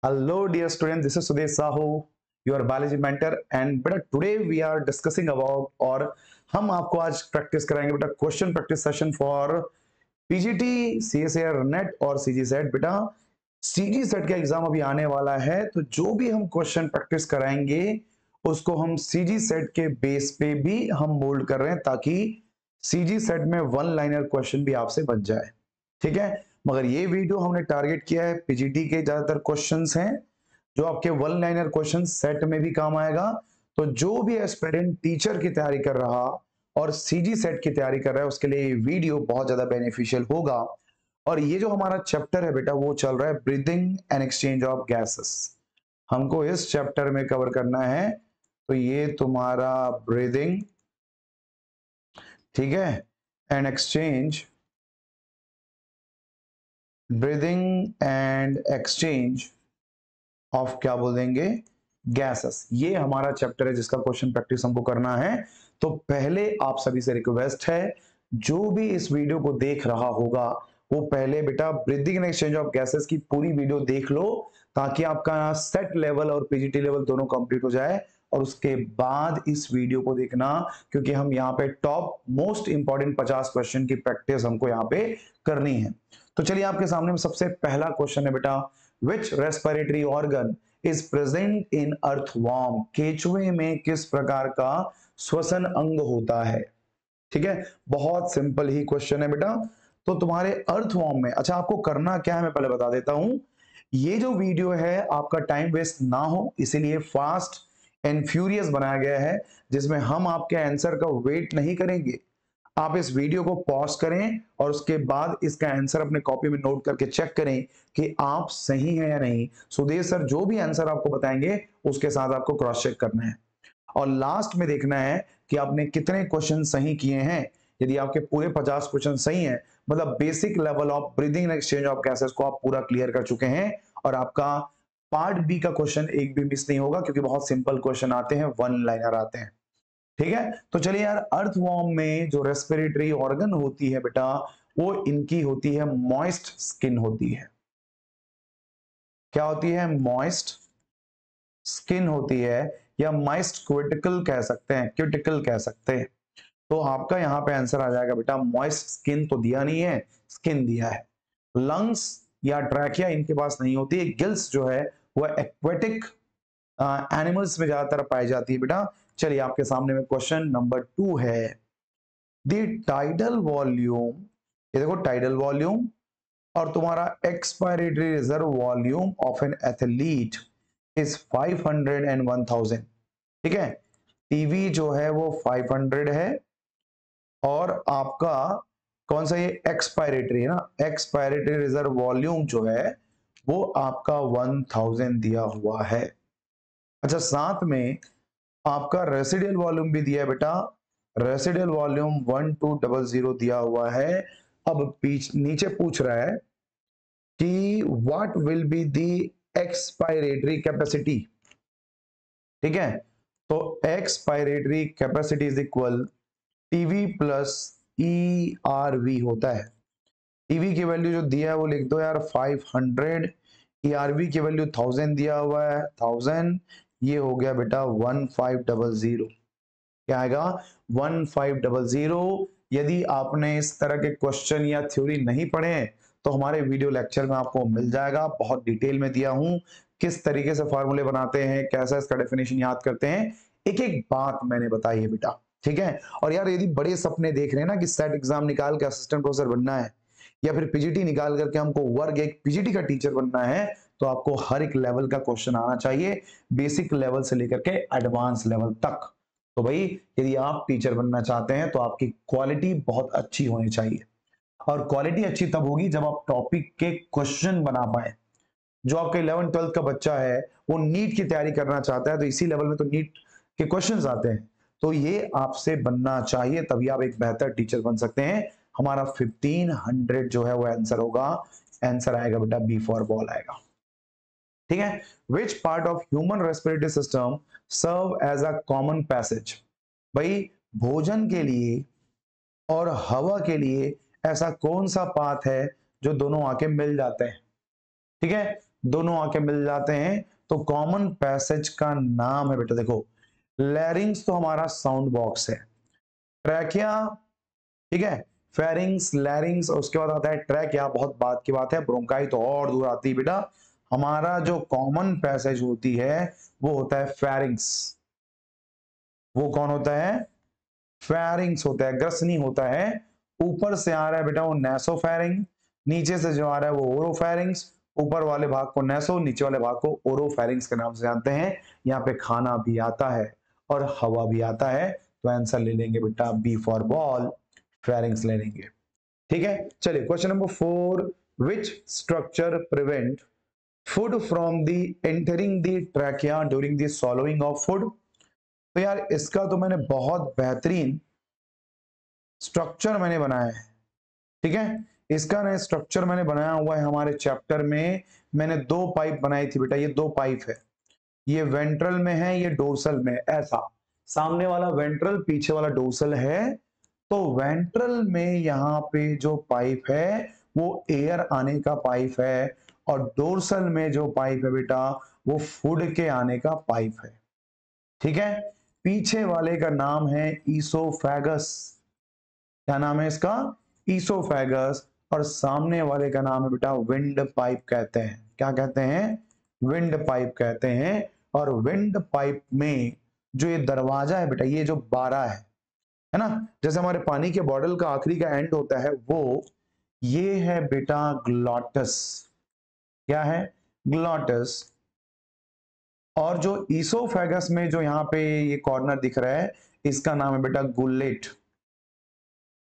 Hello, dear student. This is Sudesh Sahu, your biology mentor, and बेटा today we are discussing about और हम आपको आज practice कराएंगे बेटा question practice session for PGT, CSIR NET और सीजी सेट। बेटा सीजी सेट का एग्जाम अभी आने वाला है, तो जो भी हम क्वेश्चन प्रैक्टिस कराएंगे उसको हम सीजी सेट के बेस पे भी हम मोल्ड कर रहे हैं ताकि सीजी सेट में वन लाइनर क्वेश्चन भी आपसे बन जाए। ठीक है, मगर ये वीडियो हमने टारगेट किया है पीजीटी के ज्यादातर क्वेश्चंस हैं जो आपके वन लाइनर क्वेश्चन सेट में भी काम आएगा। तो जो भी एस्पिरेंट टीचर की तैयारी कर रहा और सीजी सेट की तैयारी कर रहा है उसके लिए ये वीडियो बहुत ज्यादा बेनिफिशियल होगा। और ये जो हमारा चैप्टर है बेटा वो चल रहा है breathing and exchange of gases. हमको इस चैप्टर में कवर करना है, तो ये तुम्हारा ब्रीदिंग, ठीक है, and exchange, breathing and exchange of क्या बोल देंगे गैसेस, ये हमारा चैप्टर है जिसका क्वेश्चन प्रैक्टिस हमको करना है। तो पहले आप सभी से रिक्वेस्ट है, जो भी इस वीडियो को देख रहा होगा वो पहले बेटा breathing and exchange of gases की पूरी वीडियो देख लो ताकि आपका सेट लेवल और पीजीटी लेवल दोनों कंप्लीट हो जाए। और उसके बाद इस वीडियो को देखना, क्योंकि हम यहाँ पे टॉप मोस्ट इंपॉर्टेंट 50 क्वेश्चन की प्रैक्टिस हमको यहाँ पे करनी है। तो चलिए आपके सामने में सबसे पहला क्वेश्चन है बेटा, which respiratory organ is present in earthworm. केचुए में किस प्रकार का श्वसन अंग होता है। ठीक है, बहुत सिंपल ही क्वेश्चन है बेटा। तो तुम्हारे अर्थवॉर्म में, अच्छा आपको करना क्या है मैं पहले बता देता हूं। ये जो वीडियो है आपका टाइम वेस्ट ना हो इसीलिए फास्ट एंड फ्यूरियस बनाया गया है, जिसमें हम आपके आंसर का वेट नहीं करेंगे। आप इस वीडियो को पॉज करें और उसके बाद इसका आंसर अपने कॉपी में नोट करके चेक करें कि आप सही हैं या नहीं। सुदेश सर जो भी आंसर आपको बताएंगे उसके साथ आपको क्रॉस चेक करना है और लास्ट में देखना है कि आपने कितने क्वेश्चन सही किए हैं। यदि आपके पूरे 50 क्वेश्चन सही हैं, मतलब basic level of breathing and exchange of gases को आप पूरा क्लियर कर चुके हैं और आपका पार्ट बी का क्वेश्चन एक भी मिस नहीं होगा, क्योंकि बहुत सिंपल क्वेश्चन आते हैं, वन लाइनर आते हैं। ठीक है, तो चलिए यार, अर्थवॉर्म में जो रेस्पिरेटरी ऑर्गन होती है बेटा वो इनकी होती है मॉइस्ट स्किन होती है। क्या होती है? मॉइस्ट स्किन होती है, या मॉइस्ट क्यूटिकल कह सकते हैं, क्यूटिकल कह सकते हैं। तो आपका यहां पे आंसर आ जाएगा बेटा मॉइस्ट स्किन तो दिया नहीं है, स्किन दिया है। लंग्स या ट्रैकिया इनके पास नहीं होती है। गिल्स जो है वो एक्वेटिक एनिमल्स में ज्यादातर पाई जाती है बेटा। चलिए आपके सामने में क्वेश्चन नंबर 2 है, द टाइडल वॉल्यूम, ये देखो टाइडल वॉल्यूम और तुम्हारा expiratory reserve volume of an athlete is 500 and 1000। ठीक है, टीवी जो है वो 500 है और आपका कौन सा ये एक्सपायरेटरी है ना, एक्सपायरेटरी रिजर्व वॉल्यूम जो है वो आपका 1000 दिया हुआ है। अच्छा, साथ में आपका रेसिडियल वॉल्यूम भी दिया है बेटा, रेसिडियल वॉल्यूम 1200 दिया हुआ है। अब नीचे पूछ रहा है कि what will be the expiratory capacity. ठीक है, तो expiratory capacity is equal TV plus E R V होता है। टीवी की वैल्यू जो दिया है वो लिख दो यार 500, ईआरवी की वैल्यू 1000 दिया हुआ है 1000, ये हो गया बेटा 1500। क्या आएगा? 1500। यदि आपने इस तरह के क्वेश्चन या थ्योरी नहीं पढ़े हैं तो हमारे वीडियो लेक्चर में आपको मिल जाएगा, बहुत डिटेल में दिया हूं किस तरीके से फॉर्मूले बनाते हैं, कैसा इसका डेफिनेशन याद करते हैं, एक एक बात मैंने बताई है बेटा। ठीक है, और यार यदि बड़े सपने देख रहे हैं ना कि सेट एग्जाम निकाल के असिस्टेंट प्रोफेसर बनना है या फिर पीजीटी निकाल करके हमको वर्ग एक पीजीटी का टीचर बनना है, तो आपको हर एक लेवल का क्वेश्चन आना चाहिए, बेसिक लेवल से लेकर के एडवांस लेवल तक। तो भाई यदि आप टीचर बनना चाहते हैं तो आपकी क्वालिटी बहुत अच्छी होनी चाहिए, और क्वालिटी अच्छी तब होगी जब आप टॉपिक के क्वेश्चन बना पाए। जो आपके 11th 12th का बच्चा है वो नीट की तैयारी करना चाहता है, तो इसी लेवल में तो नीट के क्वेश्चंस आते हैं, तो ये आपसे बनना चाहिए, तभी आप एक बेहतर टीचर बन सकते हैं। हमारा 1500 जो है वो आंसर होगा, आंसर आएगा बेटा बी फॉर बॉल आएगा। ठीक है, which part of human respiratory system serve as a common passage. भाई भोजन के लिए और हवा के लिए ऐसा कौन सा पाथ है जो दोनों आके मिल जाते हैं। ठीक है, दोनों आके मिल जाते हैं तो कॉमन पैसेज का नाम है बेटा, देखो लैरिंग्स तो हमारा साउंड बॉक्स है, ट्रैकिया, ठीक है, फेरिंग्स, लैरिंग्स, और उसके बाद आता है ट्रैकिया, बहुत बात की बात है, ब्रोंकाई तो और दूर आती है बेटा। हमारा जो कॉमन पैसेज होती है वो होता है फेरिंग्स। वो कौन होता है? फेरिंग्स होता है, ग्रसनी होता है। ऊपर से आ रहा है बेटा वो नेसोफेरिंग, नीचे से जो आ रहा है वो ओरोफेरिंग्स, ऊपर वाले भाग को नेसो, नीचे वाले भाग को ओरोफेरिंग्स के नाम से जानते हैं। यहाँ पे खाना भी आता है और हवा भी आता है, तो आंसर ले लेंगे बेटा बी फॉर बॉल, फेरिंग्स ले लेंगे। ठीक है, चलिए question number 4, which structure prevent food from the entering the trachea during the swallowing of food. तो यार इसका तो मैंने बहुत बेहतरीन स्ट्रक्चर मैंने बनाया है, ठीक है, इसका ना स्ट्रक्चर मैंने बनाया हुआ है हमारे चैप्टर में। मैंने 2 पाइप बनाई थी बेटा, ये 2 पाइप है, ये वेंट्रल में है, ये डोर्सल में है, ऐसा सामने वाला वेंट्रल पीछे वाला डोर्सल है। तो वेंट्रल में यहाँ पे जो पाइप है वो एयर आने का पाइप है, और डोर्सल में जो पाइप है बेटा वो फूड के आने का पाइप है, ठीक है। पीछे वाले का नाम है ईसोफेगस, क्या नाम है इसका? ईसोफेगस। और सामने वाले का नाम है बेटा विंड पाइप कहते हैं, क्या कहते हैं? विंड पाइप कहते हैं। और विंड पाइप में जो ये दरवाजा है बेटा, ये जो 12 है ना, जैसे हमारे पानी के बॉटल का आखिरी का एंड होता है वो ये है बेटा ग्लॉटस, क्या है? ग्लॉटस। और जो ईसोफेगस में जो यहाँ पे ये कॉर्नर दिख रहा है इसका नाम है बेटा गुलेट,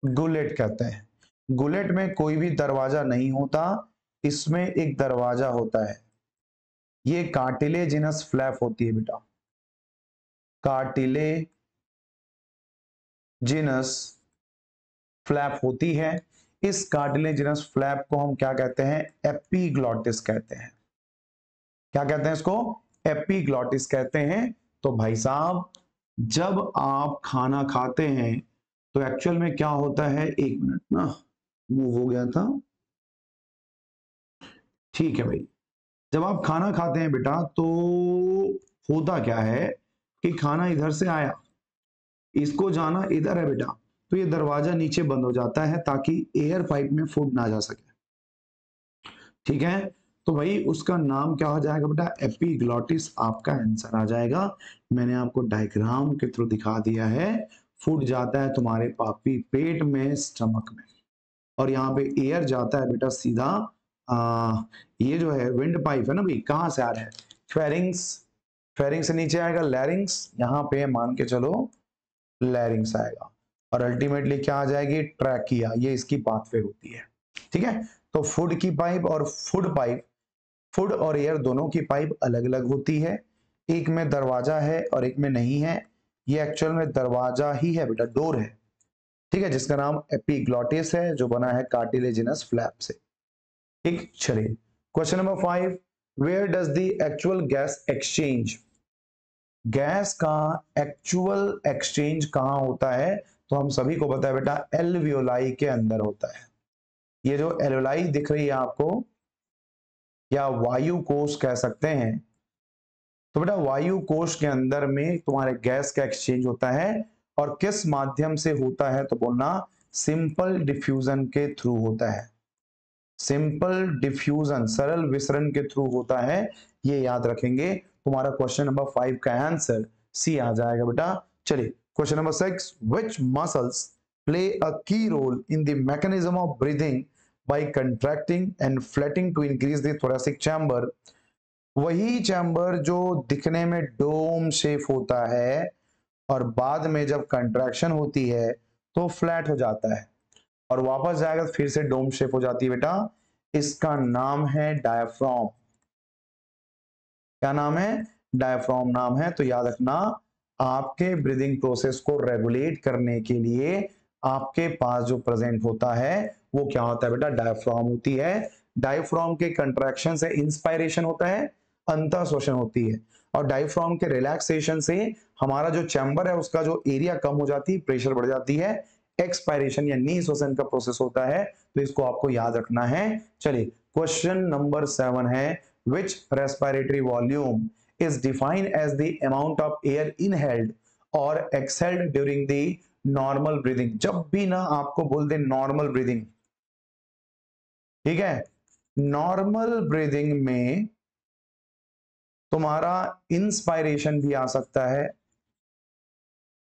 गुलेट कहते हैं। गुलेट में कोई भी दरवाजा नहीं होता, इसमें एक दरवाजा होता है, ये कार्टिलेजिनस फ्लैप होती है बेटा, कार्टिलेजिनस फ्लैप होती है। इस कार्टिलेजिनस फ्लैप को हम क्या कहते हैं? एपिग्लॉटिस कहते हैं। क्या कहते हैं इसको? एपिग्लॉटिस कहते हैं। तो भाई साहब जब आप खाना खाते हैं तो एक्चुअल में क्या होता है, 1 मिनट ना, मूव हो गया था, ठीक है भाई। जब आप खाना खाते हैं बेटा तो होता क्या है कि खाना इधर से आया, इसको जाना इधर है बेटा, तो ये दरवाजा नीचे बंद हो जाता है ताकि एयर पाइप में फूड ना जा सके, ठीक है। तो भाई उसका नाम क्या हो जाएगा बेटा? एपिग्लॉटिस आपका आंसर आ जाएगा। मैंने आपको डायग्राम के थ्रू दिखा दिया है। फूड जाता है तुम्हारे पापी पेट में, स्टमक में, और यहाँ पे एयर जाता है बेटा सीधा ये जो है विंड पाइप है ना भाई, कहाँ से आ रहा है? फेरिंग्स, फेरिंग्स से नीचे आएगा लैरिंग्स, यहाँ पे मान के चलो लैरिंग्स आएगा, और अल्टीमेटली क्या आ जाएगी? ट्रैकिया, ये इसकी पाथवे होती है, ठीक है। तो फूड की पाइप और फूड पाइप, फूड और एयर दोनों की पाइप अलग अलग होती है, एक में दरवाजा है और एक में नहीं है। ये एक्चुअल में दरवाजा ही है बेटा, डोर है, ठीक है, जिसका नाम एपिग्लॉटिस है, जो बना है कार्टिलेजिनस फ्लैप से। ठीक, चलिए question number 5, where does the actual gas exchange, gas का एक्चुअल एक्सचेंज कहां होता है? तो हम सभी को पता है बेटा एल्वियोलाई के अंदर होता है। ये जो एल्वियोलाई दिख रही है आपको, या वायु कोश कह सकते हैं, तो बेटा वायु कोश के अंदर में तुम्हारे गैस का एक्सचेंज होता है, और किस माध्यम से होता है? तो बोलना सिंपल डिफ्यूजन के थ्रू होता है, सिंपल डिफ्यूजन, सरल विसरण के थ्रू होता है, ये याद रखेंगे। तुम्हारा क्वेश्चन नंबर 5 का आंसर सी आ जाएगा बेटा। चलिए question number 6, which muscles play a key role in the mechanism of breathing by contracting and flattening to increase the thoracic chamber. वही चैम्बर जो दिखने में डोम शेप होता है और बाद में जब कंट्रैक्शन होती है तो फ्लैट हो जाता है और वापस जाएगा फिर से डोम शेप हो जाती है बेटा, इसका नाम है डायफ्राम। क्या नाम है? डायफ्राम नाम है। तो याद रखना, आपके ब्रीदिंग प्रोसेस को रेगुलेट करने के लिए आपके पास जो प्रेजेंट होता है वो क्या होता है बेटा? डायफ्राम होती है। डायफ्राम के कंट्रैक्शन से इंस्पायरेशन होता है, अंतः श्वसन होती है, और डायफ्राम के रिलैक्सेशन से हमारा जो चैम्बर है उसका जो एरिया कम हो जाती है, प्रेशर बढ़ जाती है, एक्सपायरेशन या नी श्वसन का प्रोसेस होता है। तो इसको आपको याद रखना है। चलिए क्वेश्चन नंबर 7 है, which respiratory volume is defined as the amount of air inhaled or exhaled during the normal breathing। जब भी ना आपको बोल दे नॉर्मल ब्रीदिंग, ठीक है, नॉर्मल ब्रीदिंग में तुम्हारा इंस्पायरेशन भी आ सकता है,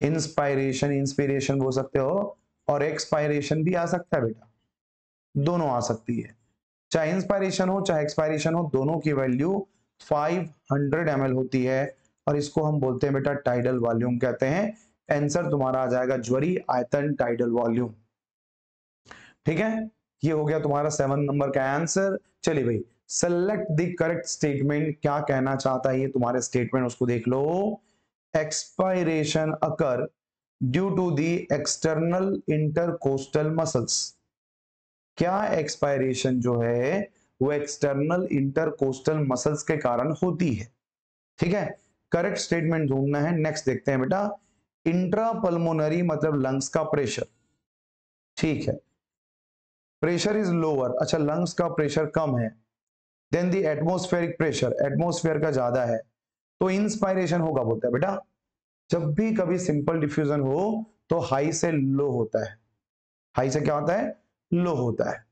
इंस्पायरेशन इंस्पिरेशन बोल सकते हो, और एक्सपायरेशन भी आ सकता है बेटा, दोनों आ सकती है। चाहे इंस्पायरेशन हो चाहे एक्सपायरेशन हो, दोनों की वैल्यू 500 ml होती है, और इसको हम बोलते हैं बेटा टाइडल वॉल्यूम कहते हैं। आंसर तुम्हारा आ जाएगा ज्वरी आयतन टाइडल वॉल्यूम। ठीक है, ये हो गया तुम्हारा 7 नंबर का आंसर। चलिए भाई, सेलेक्ट द करेक्ट स्टेटमेंट, क्या कहना चाहता है ये तुम्हारे स्टेटमेंट, उसको देख लो। Expiration occur due to the external intercostal muscles. क्या एक्सपायरेशन जो है वो एक्सटर्नल इंटरकोस्टल मसल्स के कारण होती है। ठीक है, करेक्ट स्टेटमेंट ढूंढना है। नेक्स्ट देखते हैं बेटा, इंट्रापल्मोनरी मतलब लंग्स का प्रेशर। ठीक है, प्रेशर इज लोअर, अच्छा लंग्स का प्रेशर कम है, then the atmospheric pressure, atmosphere का ज्यादा है, तो इंस्पायरेशन होगा बोलता है बेटा। जब भी कभी सिंपल डिफ्यूजन हो तो हाई से लो होता है, हाई से क्या होता है, लो होता है।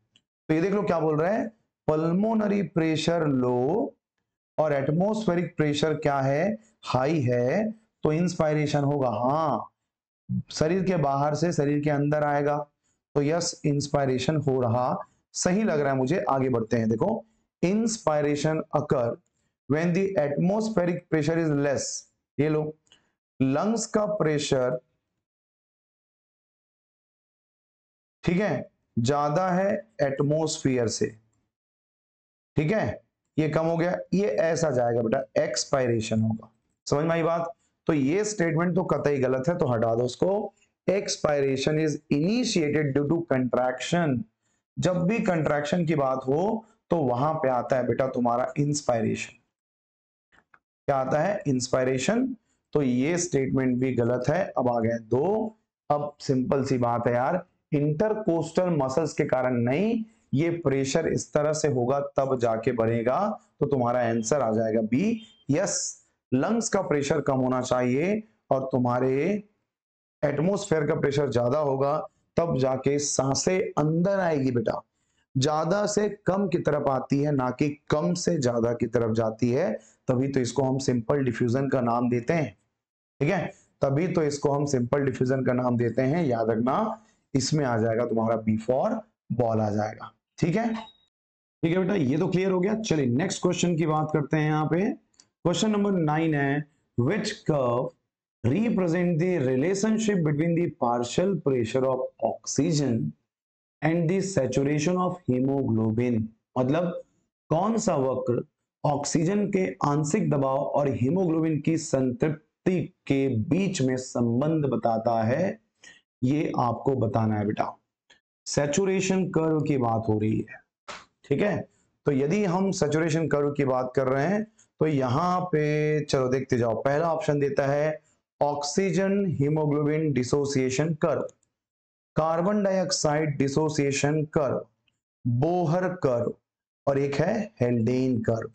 तो ये देख लो क्या बोल रहा है, पल्मोनरी प्रेशर लो और एटमॉस्फेरिक प्रेशर क्या है, हाई है, तो इंस्पायरेशन होगा। हाँ, शरीर के बाहर से शरीर के अंदर आएगा, तो यस इंस्पायरेशन हो रहा, सही लग रहा है मुझे। आगे बढ़ते हैं, देखो, inspiration occur when the atmospheric pressure is less. ये लो, लंग्स का प्रेशर, ठीक है, ज्यादा है एटमॉस्फेयर से, ठीक है, ये कम हो गया, ये ऐसा जाएगा बेटा, एक्सपायरेशन होगा। समझ में आई बात। तो ये स्टेटमेंट तो कतई गलत है, तो हटा दो उसको। Expiration is initiated due to contraction. जब भी कंट्रैक्शन की बात हो तो वहां पे आता है बेटा तुम्हारा इंस्पायरेशन। क्या आता है, इंस्पायरेशन। तो ये स्टेटमेंट भी गलत है। अब आ गए दो। अब सिंपल सी बात है यार, इंटरकोस्टल मसल्स के कारण नहीं, ये प्रेशर इस तरह से होगा तब जाके बढ़ेगा, तो तुम्हारा आंसर आ जाएगा बी। यस, लंग्स का प्रेशर कम होना चाहिए और तुम्हारे एटमॉस्फेयर का प्रेशर ज्यादा होगा, तब जाके सांसें अंदर आएगी बेटा। ज्यादा से कम की तरफ आती है, ना कि कम से ज्यादा की तरफ जाती है, तभी तो इसको हम सिंपल डिफ्यूजन का नाम देते हैं। ठीक है, तभी तो इसको हम सिंपल डिफ्यूजन का नाम देते हैं, याद रखना। इसमें आ जाएगा तुम्हारा बी फॉर बॉल आ जाएगा। ठीक है, ठीक है बेटा, ये तो क्लियर हो गया। चलिए नेक्स्ट क्वेश्चन की बात करते हैं। यहाँ पे क्वेश्चन नंबर 9 है, विच curve represent the relationship between the partial pressure of oxygen and the saturation of hemoglobin। मतलब कौन सा वक्र ऑक्सीजन के आंशिक दबाव और हीमोग्लोबिन की संतृप्ति के बीच में संबंध बताता है, ये आपको बताना है बेटा। सैचुरेशन कर्व की बात हो रही है, ठीक है। तो यदि हम सैचुरेशन कर्व की बात कर रहे हैं तो यहां पे चलो देखते जाओ। पहला ऑप्शन देता है oxygen haemoglobin dissociation curve, carbon dioxide dissociation curve, Bohr curve, और एक है हेल्डेन कर्व।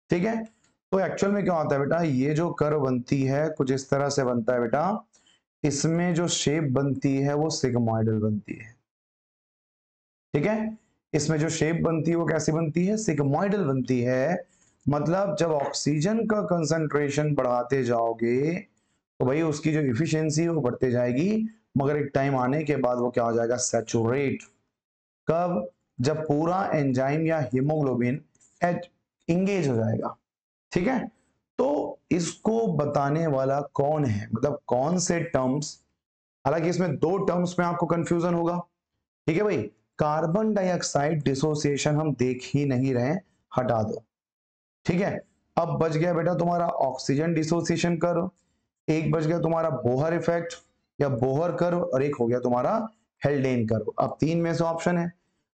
ठीक है, तो एक्चुअल में क्या होता है बेटा, ये जो कर्व बनती है कुछ इस तरह से बनता है बेटा। इसमें जो शेप बनती है वो सिग्मोइडल बनती है। ठीक है, इसमें जो शेप बनती है वो कैसी बनती है, सिग्मोइडल बनती है। मतलब जब ऑक्सीजन का कंसंट्रेशन बढ़ाते जाओगे तो भाई उसकी जो इफिशियंसी है वो बढ़ते जाएगी, मगर एक टाइम आने के बाद वो क्या हो जाएगा, सैचुरेट। कब, जब पूरा एंजाइम या हीमोग्लोबिन इंगेज हो जाएगा। ठीक है, तो इसको बताने वाला कौन है, मतलब कौन से टर्म्स, हालांकि इसमें दो टर्म्स में आपको कंफ्यूजन होगा। ठीक है भाई, कार्बन डाइऑक्साइड डिसोसिएशन हम देख ही नहीं रहे, हटा दो। ठीक है, अब बच गया बेटा तुम्हारा ऑक्सीजन डिसोसिएशन कर्व, एक बच गया तुम्हारा बोहर इफेक्ट या बोहर कर्व, और एक हो गया तुम्हारा हेल्डेन कर्व। अब तीन में से ऑप्शन है।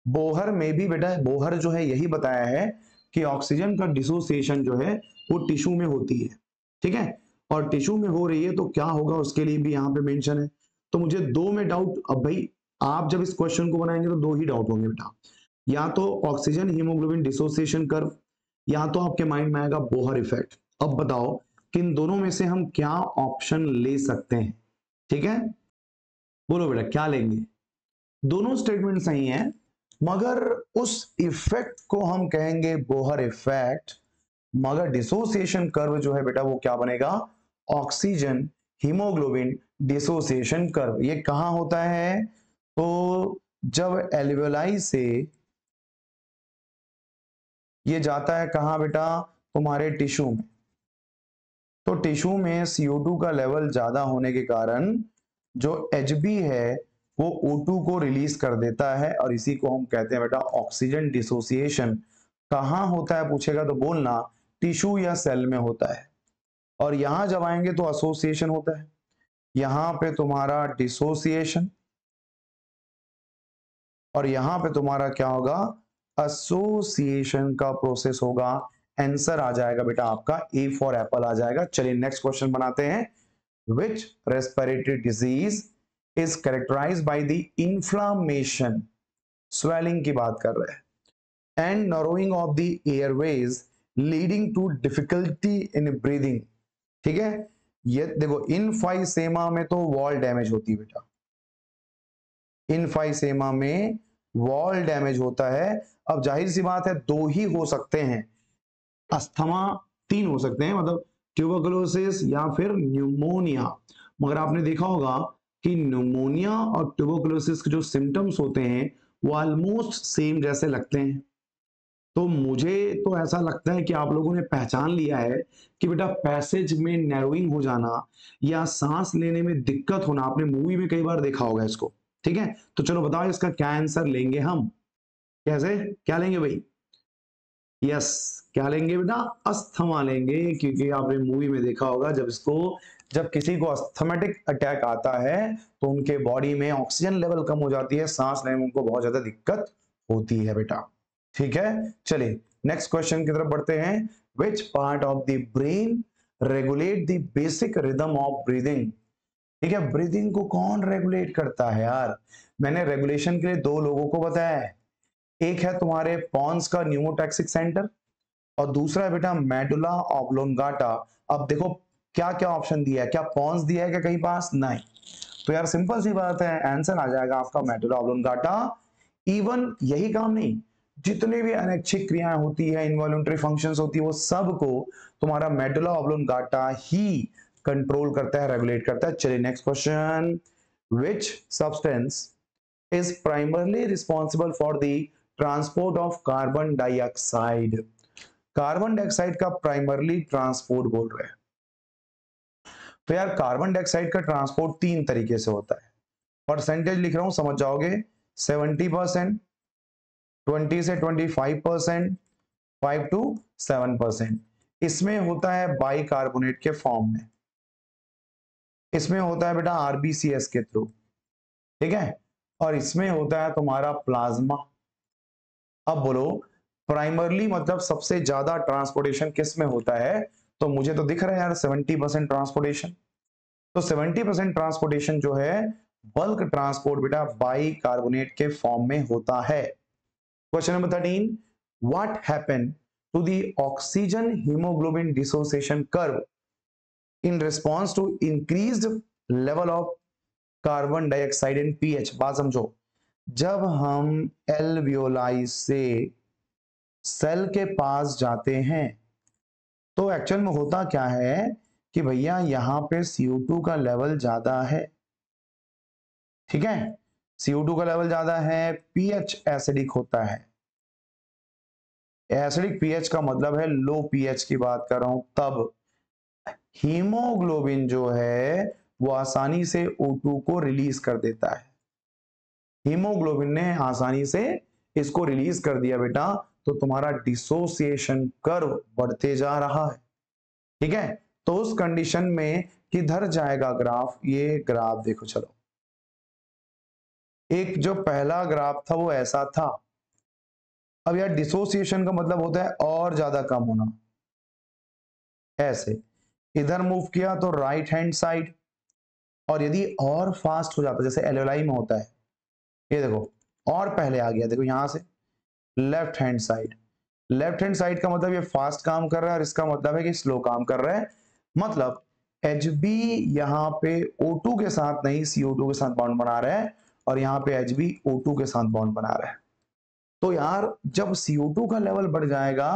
बोहर में भी बेटा, बोहर जो है यही बताया है कि ऑक्सीजन का डिसोसिएशन जो है वो टिश्यू में होती है। ठीक है, और टिश्यू में हो रही है तो क्या होगा उसके लिए भी यहाँ पे मेंशन है। तो मुझे दो में डाउट, अब भाई आप जब इस क्वेश्चन को बनाएंगे तो दो ही डाउट होंगे बेटा, या तो ऑक्सीजन हीमोग्लोबिन डिसोसिएशन कर्व या तो आपके माइंड में आएगा बोहर इफेक्ट। अब बताओ कि इन दोनों में से हम क्या ऑप्शन ले सकते हैं? ठीक है, बोलो बेटा क्या लेंगे? दोनों स्टेटमेंट सही है, मगर उस इफेक्ट को हम कहेंगे बोहर इफेक्ट, मगर डिसोसिएशन कर्व जो है बेटा वो क्या बनेगा? Oxygen haemoglobin dissociation curve. ये कहां होता है? तो जब एल्वियोलाई से ये जाता है कहां बेटा? तुम्हारे टिश्यू में। तो टिश्यू में CO2 का लेवल ज्यादा होने के कारण जो Hb है वो O2 को रिलीज कर देता है, और इसी को हम कहते हैं बेटा ऑक्सीजन डिसोसिएशन। कहां होता है पूछेगा तो बोलना टिश्यू या सेल में होता है। और यहां जब आएंगे तो एसोसिएशन होता है, यहां पे तुम्हारा डिसोसिएशन, और यहां पे तुम्हारा क्या होगा? एसोसिएशन का प्रोसेस होगा। आंसर आ जाएगा बेटा आपका ए फॉर एप्पल आ जाएगा। चलिए नेक्स्ट क्वेश्चन बनाते हैं। Which respiratory disease is characterized by the inflammation, swelling की बात कर रहे हैं, and narrowing of the airways leading to difficulty in breathing। ठीक है, ये देखो इनफाइसेमा में तो वॉल डैमेज होती है बेटा, इनफाइसेमा में वॉल डैमेज होता है। अब जाहिर सी बात है दो ही हो सकते हैं, अस्थमा तीन हो सकते हैं, मतलब ट्यूबरकुलोसिस या फिर न्यूमोनिया। मगर आपने देखा होगा कि न्यूमोनिया और ट्यूबरकुलोसिस के जो सिम्टम्स होते हैं वो ऑलमोस्ट सेम जैसे लगते हैं। तो मुझे तो ऐसा लगता है कि आप लोगों ने पहचान लिया है कि बेटा पैसेज में नैरोइंग हो जाना या सांस लेने में दिक्कत होना, आपने मूवी में कई बार देखा होगा इसको। ठीक है, तो चलो बताओ इसका क्या आंसर लेंगे हम? कैसे क्या लेंगे भाई? यस, क्या लेंगे बेटा? अस्थमा लेंगे, क्योंकि आपने मूवी में देखा होगा जब किसी को अस्थमेटिक अटैक आता है तो उनके बॉडी में ऑक्सीजन लेवल कम हो जाती है, सांस लेने में उनको बहुत ज्यादा दिक्कत होती है बेटा। ठीक है, चलिए नेक्स्ट क्वेश्चन की तरफ बढ़ते हैं। विच part of the brain regulate the basic rhythm of breathing? ठीक है, ब्रीदिंग को कौन रेगुलेट करता है यार? मैंने रेगुलेशन के लिए दो लोगों को बताया है, एक है तुम्हारे पॉन्स का न्यूमोटैक्सिक सेंटर, और दूसरा है बेटा मेडुला ऑब्लोंगाटा। अब देखो क्या क्या ऑप्शन दिया है, क्या पॉन्स दिया है क्या कहीं पास? नहीं। तो यार सिंपल सी बात है, आंसर आ जाएगा आपका मेडुला ऑब्लोंगाटा। इवन यही काम नहीं, जितने भी अनैच्छिक क्रियाएं होती है, इनवॉल्यूंटरी फंक्शंस होती है, वो सब को तुम्हारा मेडुला ऑब्लोंगाटा ही कंट्रोल करता है, रेगुलेट करता है। चलिए next question. Which substance is primarily responsible for the transport of carbon dioxide? Carbon dioxide का प्राइमरली ट्रांसपोर्ट बोल रहे हैं। तो यार कार्बन डाइऑक्साइड का ट्रांसपोर्ट तीन तरीके से होता है, परसेंटेज लिख रहा हूं समझ जाओगे। 70%, 20 से 25%, 5 to 7%। इसमें होता है बाइकार्बोनेट के फॉर्म में, इसमें होता है बेटा आरबीसीएस के थ्रू। ठीक है, और इसमें होता है तुम्हारा प्लाज्मा। अब बोलो प्राइमरली मतलब सबसे ज्यादा ट्रांसपोर्टेशन किस में होता है? तो मुझे तो दिख रहा है यार 70% ट्रांसपोर्टेशन। तो 70% ट्रांसपोर्टेशन जो है बल्क ट्रांसपोर्ट बेटा बाइकार्बोनेट के फॉर्म में होता है। Question number 13, what happen to the oxygen haemoglobin dissociation curve in response to increased level of carbon dioxide in pH? बात समझो, जब हम एल्वियोलाई से सेल के पास जाते हैं तो एक्चुअल में होता क्या है कि भैया यहां पे CO2 का लेवल ज्यादा है। ठीक है, CO2 का लेवल ज्यादा है, पीएच एसिडिक होता है। एसिडिक पीएच का मतलब है लो पीएच की बात कर रहा हूं। तब हीमोग्लोबिन जो है वो आसानी से O2 को रिलीज कर देता है। हीमोग्लोबिन ने आसानी से इसको रिलीज कर दिया बेटा, तो तुम्हारा डिसोसिएशन कर्व बढ़ते जा रहा है। ठीक है, तो उस कंडीशन में किधर जाएगा ग्राफ? ये ग्राफ देखो, चलो एक जो पहला ग्राफ था वो ऐसा था। अब यार डिसोसिएशन का मतलब होता है और ज्यादा कम होना, ऐसे इधर मूव किया तो राइट हैंड साइड, और यदि और फास्ट हो जाता जैसे एल्वेलाई में होता है, ये देखो और पहले आ गया, देखो यहां से left hand side. Left hand side का मतलब ये फास्ट काम कर रहा है और इसका मतलब है कि स्लो काम कर रहा है। मतलब Hb यहाँ पे O2 के साथ नहीं CO2 के साथ बॉन्ड बना रहा है और यहाँ पे Hb O2 के साथ बॉन्ड बना रहा है। तो यार जब CO2 का लेवल बढ़ जाएगा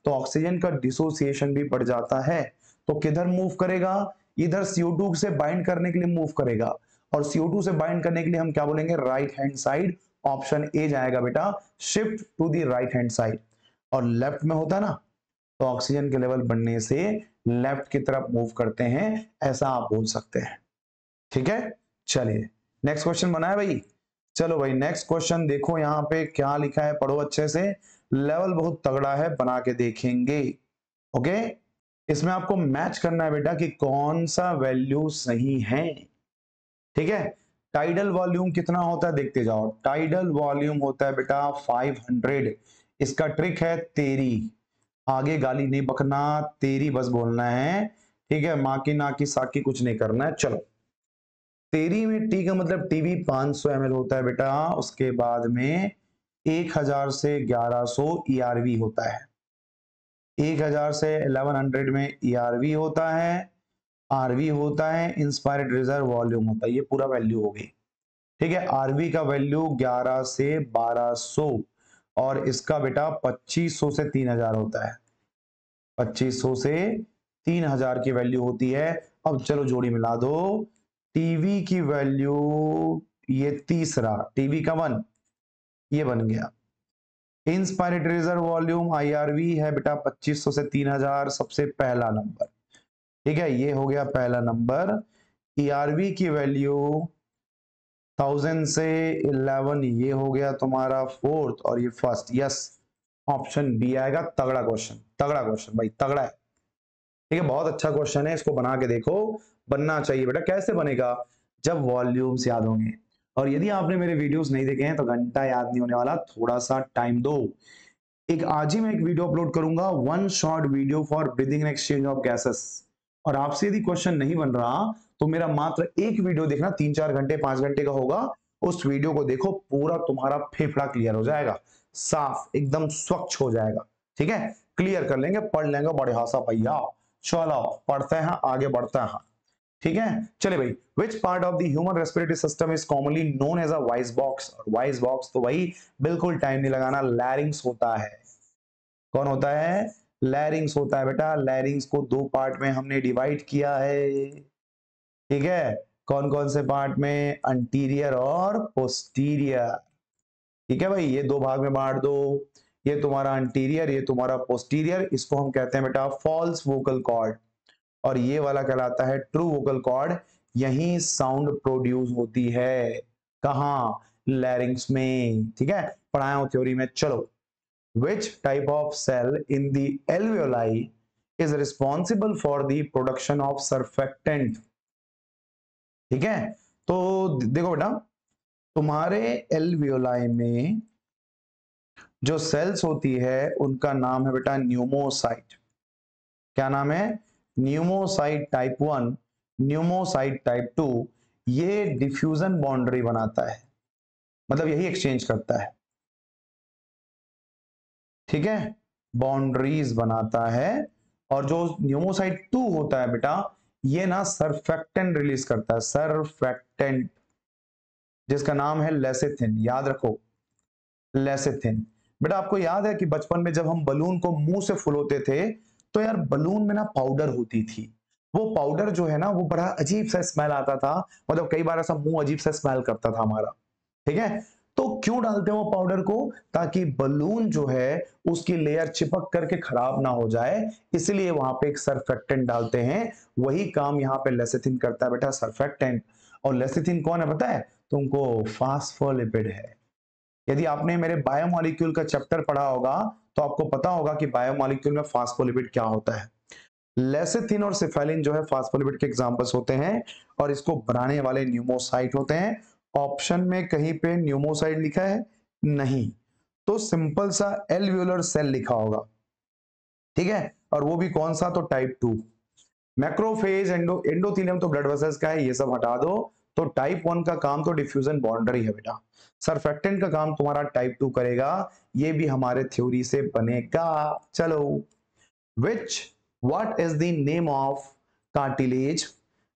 तो ऑक्सीजन का डिसोसिएशन भी बढ़ जाता है। तो किधर मूव करेगा? इधर CO2 से बाइंड करने के लिए मूव करेगा और CO2 से बाइंड करने के लिए हम क्या बोलेंगे? Right hand side. Option A जाएगा बेटा, shift to the right hand side. और लेफ्ट में होता ना तो ऑक्सीजन के लेवल बढ़ने से लेफ्ट की तरफ मूव करते हैं, ऐसा आप बोल सकते हैं। ठीक है, चलिए नेक्स्ट क्वेश्चन बनाए भाई। चलो भाई नेक्स्ट क्वेश्चन देखो यहाँ पे क्या लिखा है, पढ़ो अच्छे से, लेवल बहुत तगड़ा है, बना के देखेंगे। ओके, इसमें आपको मैच करना है बेटा कि कौन सा वैल्यू सही है। ठीक है, टाइडल वॉल्यूम कितना होता है देखते जाओ। टाइडल वॉल्यूम होता है बेटा 500। इसका ट्रिक है तेरी, आगे गाली नहीं बकना, तेरी बस बोलना है। ठीक है, माँ की ना की साकी कुछ नहीं करना है। चलो, तेरी में टी का मतलब टीवी 500 ml होता है बेटा। उसके बाद में 1000 से 1100 ERV होता है। 1000 से 1100 में ERV होता है, RV होता है, इंस्पायर्ड रिजर्व वॉल्यूम होता है। ये पूरा वैल्यू हो गई। ठीक है, RV का वैल्यू 11 से 1200 और इसका बेटा 2500 से 3000 होता है। 2500 से 3000 की वैल्यू होती है। अब चलो जोड़ी मिला दो, टीवी की वैल्यू ये तीसरा, टीवी का 1 ये बन गया। इंस्पायर्ड रिजर्व वॉल्यूम IRV है बेटा 2500 से 3000, सबसे पहला नंबर। ठीक है, ये हो गया पहला नंबर। ERV की वैल्यू 1000 से 11 ये हो गया तुम्हारा फोर्थ और ये फर्स्ट। यस, ऑप्शन बी आएगा। तगड़ा क्वेश्चन, तगड़ा क्वेश्चन भाई, तगड़ा है। ठीक है, बहुत अच्छा क्वेश्चन है, इसको बना के देखो, बनना चाहिए बेटा। कैसे बनेगा? जब वॉल्यूम्स याद होंगे। और यदि आपने मेरे वीडियोस नहीं देखे हैं तो घंटा याद नहीं होने वाला, थोड़ा सा टाइम दो। एक आज ही मैं एक वीडियो अपलोड करूंगा, 1 short video for breathing and exchange of gases. और आपसे यदि क्वेश्चन नहीं बन रहा तो मेरा मात्र एक वीडियो देखना, 3-4 घंटे 5 घंटे का होगा। उस वीडियो को देखो, पूरा तुम्हारा फेफड़ा क्लियर हो जाएगा, साफ एकदम स्वच्छ हो जाएगा। ठीक है, क्लियर कर लेंगे, पढ़ लेंगे बड़े हासा भैया। चलो पढ़ते हैं, आगे बढ़ते हैं। ठीक है, चले भाई। Which part of the human respiratory system is commonly known as a voice box? और वॉइस बॉक्स तो भाई बिल्कुल टाइम नहीं लगाना, लैरिंग्स होता है। कौन होता है? लैरिंग्स होता है बेटा। लैरिंग्स को 2 पार्ट में हमने डिवाइड किया है। ठीक है, कौन कौन से पार्ट में? अंटीरियर और पोस्टीरियर। ठीक है भाई, ये 2 भाग में बांट दो, ये तुम्हारा अंटीरियर, ये तुम्हारा पोस्टीरियर। इसको हम कहते हैं बेटा फॉल्स वोकल कॉर्ड और ये वाला कहलाता है ट्रू वोकल कॉर्ड। यही साउंड प्रोड्यूस होती है, कहां? लैरिंग्स में। ठीक है, पढ़ाया हूं थ्योरी में। चलो, which type of cell in the alveoli is responsible for the production of surfactant? ठीक है, तो देखो बेटा, तुम्हारे एल्वियोलाई में जो सेल्स होती है उनका नाम है बेटा न्यूमोसाइट। क्या नाम है? Pneumocyte type 1, pneumocyte type 2। ये डिफ्यूजन बाउंड्री बनाता है, मतलब यही एक्सचेंज करता है। ठीक है, बाउंड्रीज बनाता है। और जो न्यूमोसाइट 2 होता है बेटा, ये ना सर्फेक्टेंट रिलीज करता है, सर्फेक्टेंट, जिसका नाम है लेसिथिन। याद रखो, लेसिथिन। बेटा आपको याद है कि बचपन में जब हम बलून को मुंह से फुलाते थे तो यार बलून में ना पाउडर होती थी। वो पाउडर जो है ना वो बड़ा अजीब सा स्मेल आता था, मतलब कई बार ऐसा मुंह अजीब सा स्मेल करता था हमारा। ठीक है, तो क्यों डालते हैं वो पाउडर को? ताकि बलून जो है उसकी लेयर चिपक करके खराब ना हो जाए, इसलिए वहां पे एक सर्फेक्टेंट डालते हैं। वही काम यहाँ पे लेसिथिन करता है बेटा, सर्फेक्टेंट। और लेसिथिन कौन है पता है तुमको? फास्फोलिपिड है। यदि आपने मेरे बायोमोलिक्यूल का चैप्टर पढ़ा होगा तो आपको पता होगा कि बायोमोलिक्यूल में फास्फोलिपिड क्या होता है। लेसिथिन और सिफेलिन जो है फास्फोलिपिड के एग्जांपल्स होते हैं और इसको बनाने वाले न्यूमोसाइट होते हैं। ऑप्शन में कहीं पे न्यूमोसाइट लिखा है नहीं, तो सिंपल सा एल्वियोलर सेल लिखा होगा। ठीक है, और वो भी कौन सा? तो टाइप 2। मैक्रोफेज, एंडोथेलियम तो ब्लड वेसल्स का है, ये सब हटा दो। तो टाइप 1 का काम तो डिफ्यूजन बाउंड्री है बेटा, सरफेक्टेंट का काम तुम्हारा टाइप 2 करेगा, ये भी हमारे थ्योरी से बनेगा। चलो, which what is the name of cartilage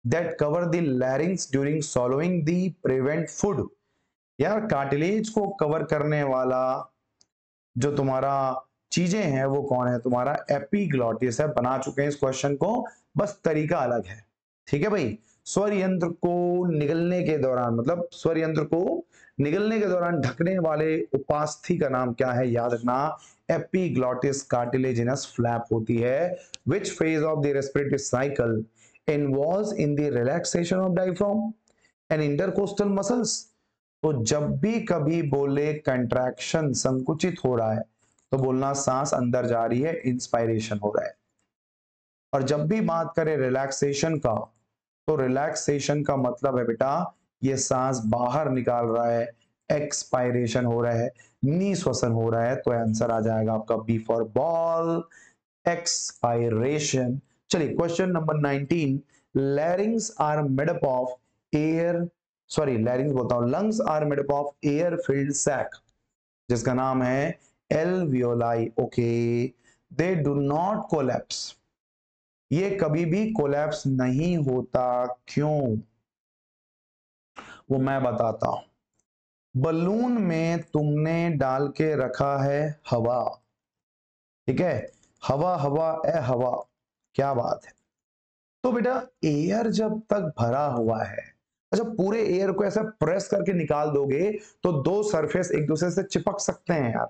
that cover the larynx during swallowing the prevent food? यार कार्टिलेज को कवर करने वाला जो तुम्हारा चीजें हैं वो कौन है, तुम्हारा एपिग्लॉटिस है। बना चुके हैं इस क्वेश्चन को, बस तरीका अलग है। ठीक है भाई, स्वर यंत्र को निगलने के दौरान, मतलब स्वर यंत्र को निगलने के दौरान ढकने वाले उपास्थि का नाम क्या है, याद रखना, एपिग्लॉटिस कार्टिलेजिनस फ्लैप होती है। Which phase of the respiratory cycle involves in the relaxation of diaphragm and intercostal muscles. तो जब भी कभी बोले कंट्रैक्शन, संकुचित हो रहा है, तो बोलना सांस अंदर जा रही है, इंस्पायरेशन हो रहा है। और जब भी बात करें रिलैक्सेशन का, तो रिलैक्सेशन का मतलब है बेटा ये सांस बाहर निकाल रहा है, एक्सपायरेशन हो रहा है, निश्वसन हो रहा है। तो आंसर आ जाएगा आपका बी फॉर बॉल, एक्सपायरेशन। चलिए question number 19, larynx are made up of air, sorry larynx बोलता हूं, lungs are made up of air filled sac जिसका नाम है alveoli. Okay, they do not collapse, ये कभी भी कोलैप्स नहीं होता, क्यों, वो मैं बताता हूं। बलून में तुमने डाल के रखा है हवा, ठीक है, हवा हवा ए हवा, क्या बात है। तो बेटा एयर जब तक भरा हुआ है, अच्छा पूरे एयर को ऐसा प्रेस करके निकाल दोगे तो दो सरफेस एक दूसरे से चिपक सकते हैं यार,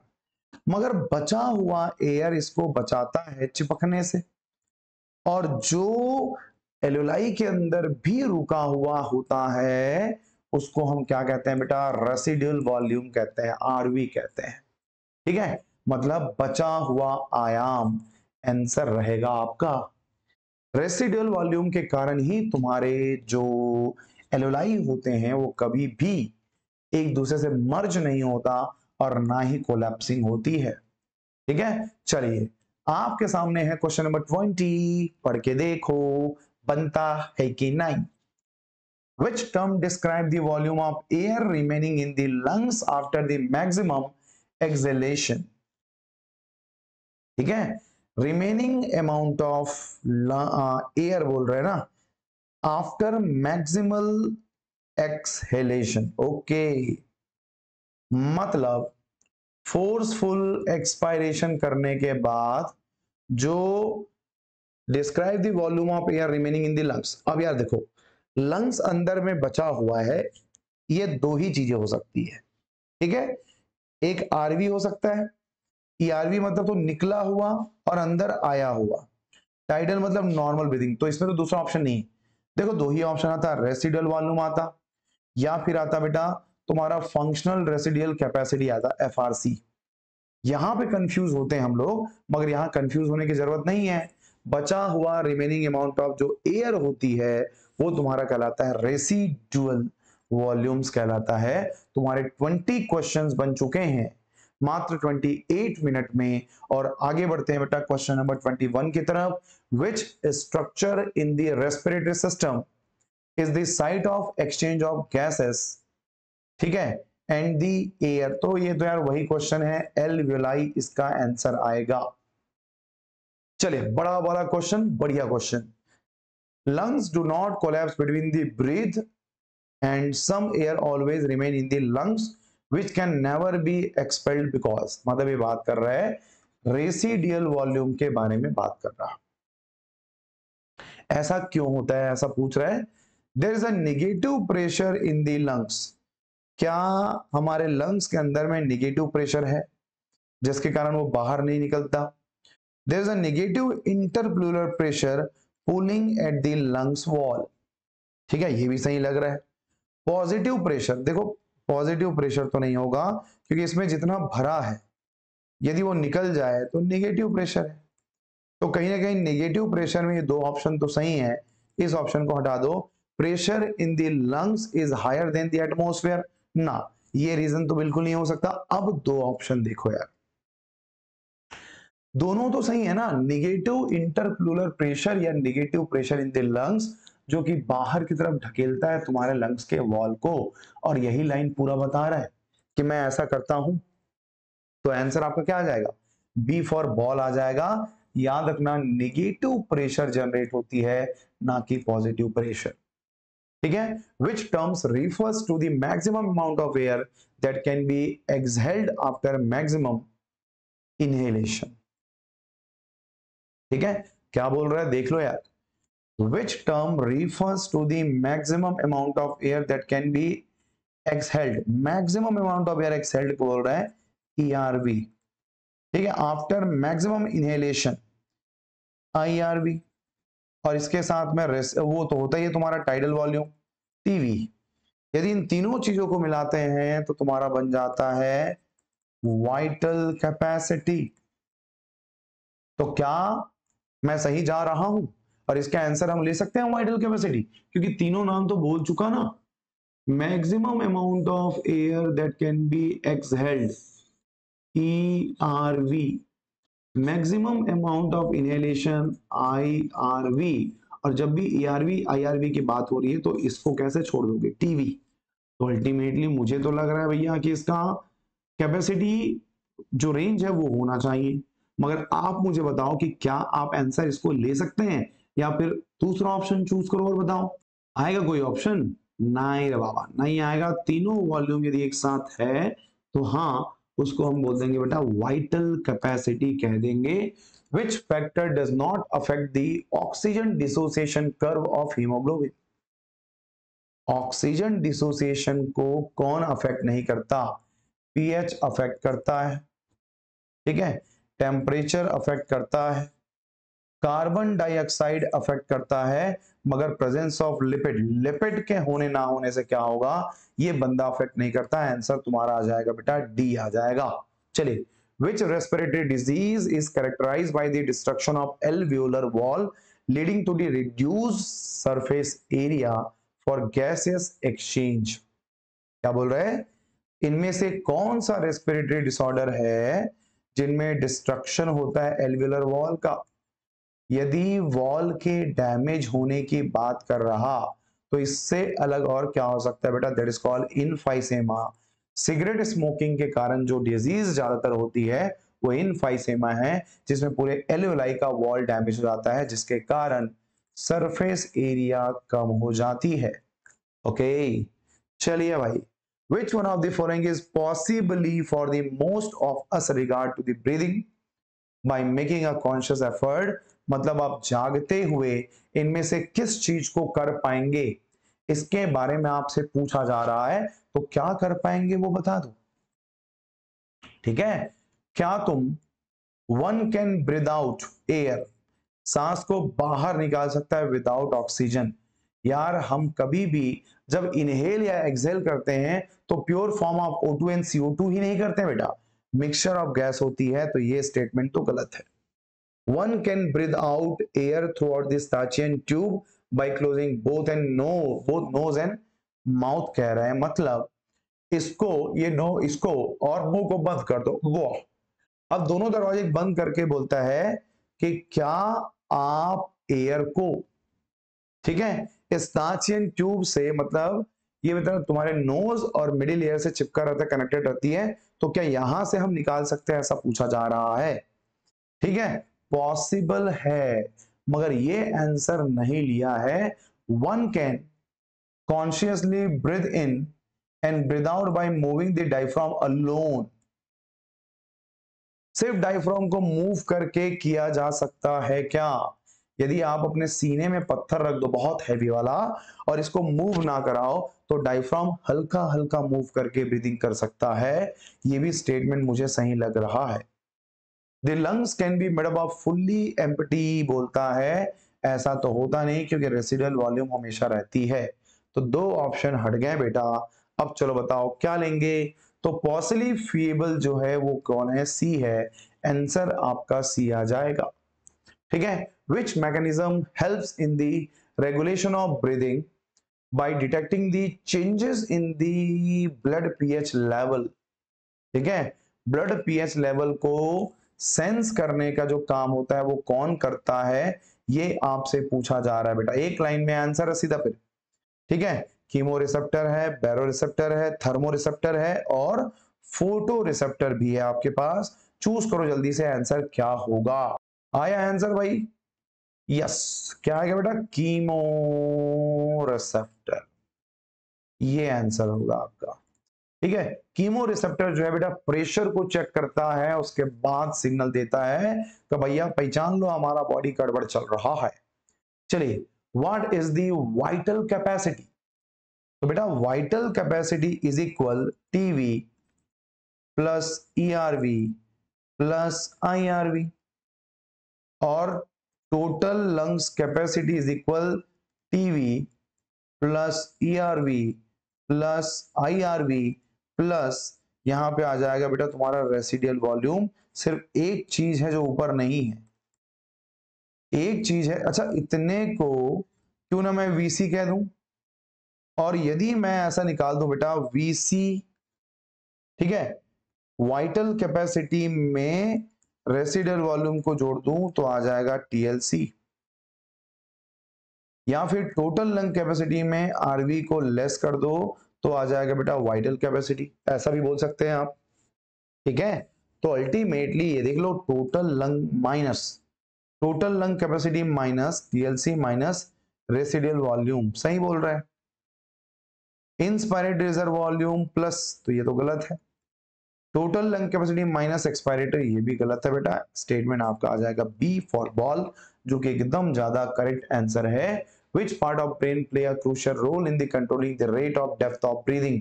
मगर बचा हुआ एयर इसको बचाता है चिपकने से। और जो एल्वियोलाई के अंदर भी रुका हुआ होता है उसको हम क्या कहते हैं बेटा, रेसिडुअल वॉल्यूम कहते हैं, आरवी कहते हैं। ठीक है, मतलब बचा हुआ आयाम आंसर रहेगा आपका। रेसिडुअल वॉल्यूम के कारण ही तुम्हारे जो एल्वियोलाई होते हैं वो कभी भी एक दूसरे से मर्ज नहीं होता और ना ही कोलैप्सिंग होती है। ठीक है, चलिए आपके सामने है क्वेश्चन नंबर 20, पढ़ के देखो बनता है कि नहीं। Which term describe the volume of air remaining in the lungs after the maximum exhalation? ठीक है, रिमेनिंग अमाउंट ऑफ एयर बोल रहे हैं ना, आफ्टर मैक्सिमल एक्सहेलेशन। ओके, मतलब फोर्सफुल एक्सपायरेशन करने के बाद जो describe the volume of air remaining in the lungs. अब यार देखो, लंग्स अंदर में बचा हुआ है, ये दो ही चीजें हो सकती है। ठीक है, एक आरवी हो सकता है, ईआरवी मतलब तो निकला हुआ और अंदर आया हुआ, टाइडल मतलब नॉर्मल ब्रीदिंग, तो इसमें तो दूसरा ऑप्शन नहीं। देखो दो ही ऑप्शन आता, रेसिडुअल वॉल्यूम आता या फिर आता बेटा तुम्हारा फंक्शनल रेसिडुअल कैपेसिटी आता, एफआरसी। यहां पे कंफ्यूज होते हैं हम लोग, मगर यहां कंफ्यूज होने की जरूरत नहीं है। बचा हुआ रिमेनिंग अमाउंट ऑफ जो एयर होती है वो तुम्हारा कहलाता है रेसिडुअल वॉल्यूम्स कहलाता है। तुम्हारे 20 क्वेश्चंस बन चुके हैं मात्र 28 मिनट में, और आगे बढ़ते हैं बेटा क्वेश्चन नंबर 21 की तरफ। Which structure in the respiratory system is the site of exchange of gases, ठीक है, एंड दी एयर। तो ये तो यार वही क्वेश्चन है, एल्वियोलाई इसका आंसर आएगा। चलिए बड़ा वाला क्वेश्चन, बढ़िया question. lungs do not collapse between the breath and some air always remain in the lungs which can never be expelled because, मतलब ये बात कर रहा है रेसिडियल वॉल्यूम के बारे में बात कर रहा है। ऐसा क्यों होता है, ऐसा पूछ रहा है। There is a negative pressure in the lungs, क्या हमारे लंग्स के अंदर में नेगेटिव प्रेशर है जिसके कारण वो बाहर नहीं निकलता। There is a negative interpleural pressure pulling at the lungs wall, ठीक है, ये भी सही लग रहा है। पॉजिटिव प्रेशर, देखो पॉजिटिव प्रेशर तो नहीं होगा क्योंकि इसमें जितना भरा है यदि वो निकल जाए तो नेगेटिव प्रेशर है, तो कहीं ना कहीं नेगेटिव प्रेशर में ये दो ऑप्शन तो सही है, इस ऑप्शन को हटा दो। Pressure in the lungs is higher than the atmosphere, ना ये रीजन तो बिल्कुल नहीं हो सकता। अब दो ऑप्शन देखो यार, दोनों तो सही है ना, नेगेटिव इंटरप्लूरल प्रेशर या negative pressure in the lungs जो कि बाहर की तरफ ढकेलता है तुम्हारे लंग्स के वॉल को, और यही लाइन पूरा बता रहा है कि मैं ऐसा करता हूं। तो आंसर आपका क्या आ जाएगा? बी फॉर बॉल आ जाएगा। याद रखना, नेगेटिव प्रेशर जनरेट होती है, ना कि पॉजिटिव प्रेशर। ठीक है। which terms refers to the maximum amount of air that can be exhaled after maximum inhalation। ठीक है, क्या बोल रहा है देख लो यार। which term refers to the maximum amount of air that can be exhaled, maximum amount of air exhaled बोल रहा है ERV। ठीक है, आफ्टर मैक्सिमम इनहेलेशन IRV, और इसके साथ में वो तो होता ही है तुम्हारा टाइडल वॉल्यूम TV। यदि इन तीनों चीजों को मिलाते हैं तो तुम्हारा बन जाता है वाइटल कैपेसिटी। तो क्या मैं सही जा रहा हूं? और इसका आंसर हम ले सकते हैं वाइटल कैपेसिटी, क्योंकि तीनों नाम तो बोल चुका ना। Maximum amount of air that can B exhaled ERV, maximum amount of inhalation IRV। और जब भी ERV IRV की बात हो रही है तो इसको कैसे छोड़ दोगे? TV। तो अल्टीमेटली मुझे तो लग रहा है भैया कि इसका कैपेसिटी जो रेंज है वो होना चाहिए, मगर आप मुझे बताओ कि क्या आप आंसर इसको ले सकते हैं, या फिर दूसरा ऑप्शन चूज करो और बताओ। आएगा कोई ऑप्शन? नहीं रे बाबा, नहीं आएगा। तीनों वॉल्यूम यदि एक साथ है तो हाँ, उसको हम बोल देंगे बेटा वाइटल कैपेसिटी कह देंगे। which factor does not affect the oxygen dissociation curve of hemoglobin? Oxygen dissociation को कौन अफेक्ट नहीं करता? पीएच अफेक्ट करता है, ठीक है, टेम्परेचर अफेक्ट करता है, कार्बन डाइऑक्साइड अफेक्ट करता है, मगर प्रेजेंस ऑफ लिपिड, लिपिड के होने ना होने से क्या होगा, ये बंदा अफेक्ट नहीं करता। आंसर तुम्हारा आ जाएगा बेटा डी आ जाएगा। चलिए, which respiratory disease is characterized by the destruction of alveolar wall leading to the reduced surface area for gaseous exchange? क्या बोल रहे हैं? इनमें से कौन सा रेस्पिरेटरी डिसऑर्डर है जिनमें डिस्ट्रक्शन होता है एल्वियोलर वॉल का? यदि वॉल के डैमेज होने की बात कर रहा तो इससे अलग और क्या हो सकता है बेटा? That is called emphysema. Cigarette smoking के कारण जो डिजीज ज्यादातर होती है वो इनफाइसेमा है, जिसमें पूरे एल्वियोलाई का वॉल डैमेज हो जाता है, जिसके कारण सरफेस एरिया कम हो जाती है। ओके, चलिए भाई, which one of the following is possibly for the most of us regard to the breathing by making a conscious effort? मतलब आप जागते हुए इनमें से किस चीज को कर पाएंगे, इसके बारे में आपसे पूछा जा रहा है। तो क्या कर पाएंगे वो बता दो। ठीक है, क्या तुम one can breathe out air, सांस को बाहर निकाल सकता है विदाउट ऑक्सीजन? यार हम कभी भी जब इनहेल या एक्सहेल करते हैं तो pure form of O2 and CO2 ही नहीं करते बेटा, मिक्सचर ऑफ गैस होती है। तो ये स्टेटमेंट तो गलत है। One can breathe out air throughout the Eustachian tube by closing both nose and mouth कह रहे हैं, मतलब इसको ये नो इसको और मुंह को बंद कर दो वो। अब दोनों दरवाजे बंद करके बोलता है कि क्या आप एयर को, ठीक है, Eustachian ट्यूब से, मतलब ये मतलब तुम्हारे नोज और मिडिल एयर से चिपका रहता है, कनेक्टेड रहती है, तो क्या यहां से हम निकाल सकते हैं, ऐसा पूछा जा रहा है। ठीक है, पॉसिबल है, मगर ये आंसर नहीं लिया है। One can consciously breathe in and breathe out by moving the diaphragm alone. सिर्फ डायफ्राम को मूव करके किया जा सकता है क्या? यदि आप अपने सीने में पत्थर रख दो बहुत हैवी वाला और इसको मूव ना कराओ तो डायफ्राम हल्का हल्का मूव करके ब्रीदिंग कर सकता है। ये भी स्टेटमेंट मुझे सही लग रहा है। The lungs can be made up of fully empty बोलता है, ऐसा तो होता नहीं क्योंकि रेसिडुअल वॉल्यूम हमेशा रहती है। तो दो ऑप्शन हट गए बेटा। अब चलो बताओ क्या लेंगे। तो पॉसिबली फीएबल जो है वो कौन है? सी है। आंसर आपका सी आ जाएगा। ठीक है, which mechanism helps in the regulation of breathing by detecting the changes in the blood pH level? ठीक है, ब्लड पीएच लेवल को सेंस करने का जो काम होता है वो कौन करता है? ये आपसे पूछा जा रहा है बेटा, एक लाइन में आंसर है सीधा फिर, ठीक है। कीमो रिसेप्टर है, बैरो रिसेप्टर है, थर्मो रिसेप्टर है और फोटो रिसेप्टर भी है आपके पास। चूज करो जल्दी से, आंसर क्या होगा। आया आंसर भाई? यस, क्या आएगा बेटा? कीमो रिसेप्टर, ये आंसर होगा आपका, ठीक है। कीमो रिसेप्टर जो है बेटा प्रेशर को चेक करता है, उसके बाद सिग्नल देता है कि भैया पहचान लो हमारा बॉडी गड़बड़ चल रहा है। चलिए, what is the vital capacity? तो बेटा vital capacity is equal TV plus ERV plus IRV, और total lungs capacity is equal TV plus ERV plus IRV plus यहां पे आ जाएगा बेटा तुम्हारा रेसिडियल वॉल्यूम। सिर्फ एक चीज है जो ऊपर नहीं है, एक चीज है। अच्छा, इतने को क्यों ना मैं वीसी कह दूं, और यदि मैं ऐसा निकाल दूं बेटा वीसी, ठीक है, वाइटल कैपेसिटी में रेसिडियल वॉल्यूम को जोड़ दूं तो आ जाएगा टीएलसी, या फिर टोटल लंग कैपेसिटी में आरवी को लेस कर दो तो आ जाएगा बेटा वाइटल कैपेसिटी, ऐसा भी बोल सकते हैं आप, ठीक है। तो अल्टीमेटली ये देख लो, total lung capacity minus TLC minus residual volume, सही बोल रहा है। इंस्पायरेटरी रिजर्व वॉल्यूम प्लस, तो ये तो गलत है। Total lung capacity minus expiratory, ये भी गलत है बेटा। स्टेटमेंट आपका आ जाएगा बी फॉर बॉल, जो कि एकदम ज्यादा करेक्ट आंसर है। Which part of brain play a crucial role in the controlling the rate of depth of breathing?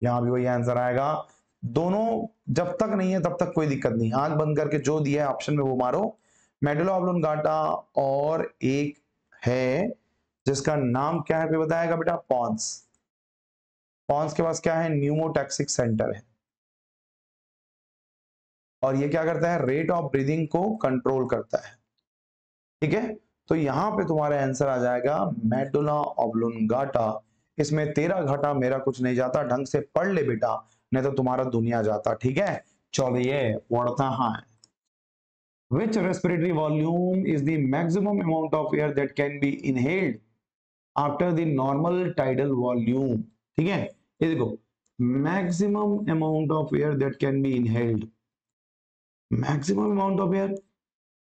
यहां भी वही आंसर आएगा। दोनों जब तक नहीं है तब तक कोई दिक्कत नहीं, आंख बंद करके जो दिया है ऑप्शन में वो मारो। मेडुला ऑब्लोंगाटा और एक है जिसका नाम क्या है बताएगा बेटा, पॉन्स। पॉन्स के पास क्या है, न्यूमोटैक्सिक सेंटर है, और ये क्या करता है, रेट ऑफ ब्रीदिंग को कंट्रोल करता है, ठीक है। तो यहां पे तुम्हारा आंसर आ जाएगा मेडुला ऑब्लोंगाटा। इसमें तेरा घाटा मेरा कुछ नहीं जाता, ढंग से पढ़ ले बेटा, नहीं तो तुम्हारा दुनिया जाता, ठीक है। चलिए पढ़ता है। Which respiratory volume is the maximum amount of air that can be inhaled after the normal tidal volume? ठीक है, ये देखो, maximum amount of air that can be inhaled, maximum amount of air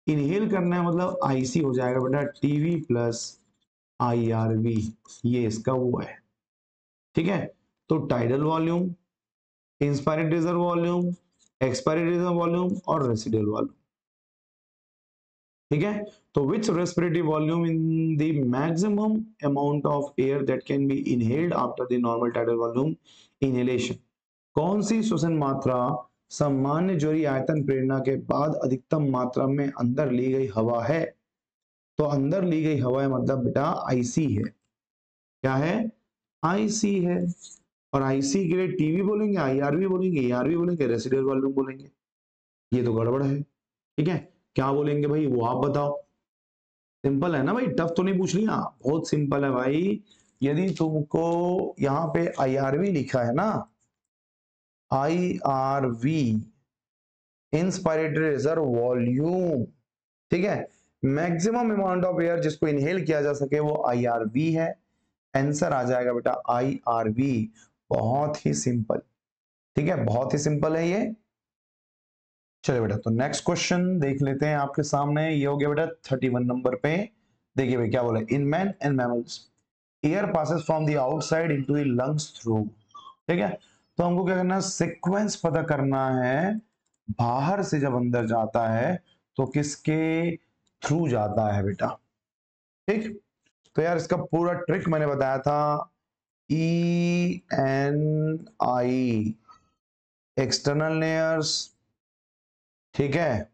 inhale करना है मतलब IC हो जाएगा बेटा टीवी प्लस आईआरवी, ये इसका वो है, ठीक है। तो tidal volume, inspiratory reserve volume, expiratory reserve volume और रेसिडुअल वॉल्यूम, ठीक है। तो which respiratory volume in the maximum amount of air that can be inhaled after the normal tidal volume inhalation, कौन सी श्वसन मात्रा सामान्य जोरी आयतन प्रेरणा के बाद अधिकतम मात्रा में अंदर ली गई हवा है? तो अंदर ली गई हवा है मतलब बेटा आईसी है, क्या है, आईसी है। और आईसी के लिए टीवी बोलेंगे, आईआरवी बोलेंगे, ईआरवी बोलेंगे, रेसिडुअल वॉल्यूम बोलेंगे, ये तो गड़बड़ है, ठीक है। क्या बोलेंगे भाई वो आप बताओ। सिंपल है ना भाई, टफ तो नहीं पूछ लिया, बहुत सिंपल है भाई। यदि तुमको यहाँ पे आईआरवी लिखा है ना, आईआरवी इंस्पायरेटरी रिजर्व वॉल्यूम, ठीक है, मैक्सिमम अमाउंट ऑफ एयर जिसको इनहेल किया जा सके वो आईआरवी है। आंसर आ जाएगा बेटा आईआरवी, बहुत ही सिंपल, ठीक है, बहुत ही सिंपल है ये। चलिए बेटा, तो नेक्स्ट क्वेश्चन देख लेते हैं आपके सामने, ये हो गया बेटा 31 नंबर पे। देखिए भाई क्या बोला, in man and mammals air passes from the outside into the lungs through, ठीक है। तो हमको क्या करना है, सीक्वेंस पता करना है, बाहर से जब अंदर जाता है तो किसके थ्रू जाता है बेटा, ठीक। तो यार इसका पूरा ट्रिक मैंने बताया था, ई एन आई एक्सटर्नल लेयर्स, ठीक है,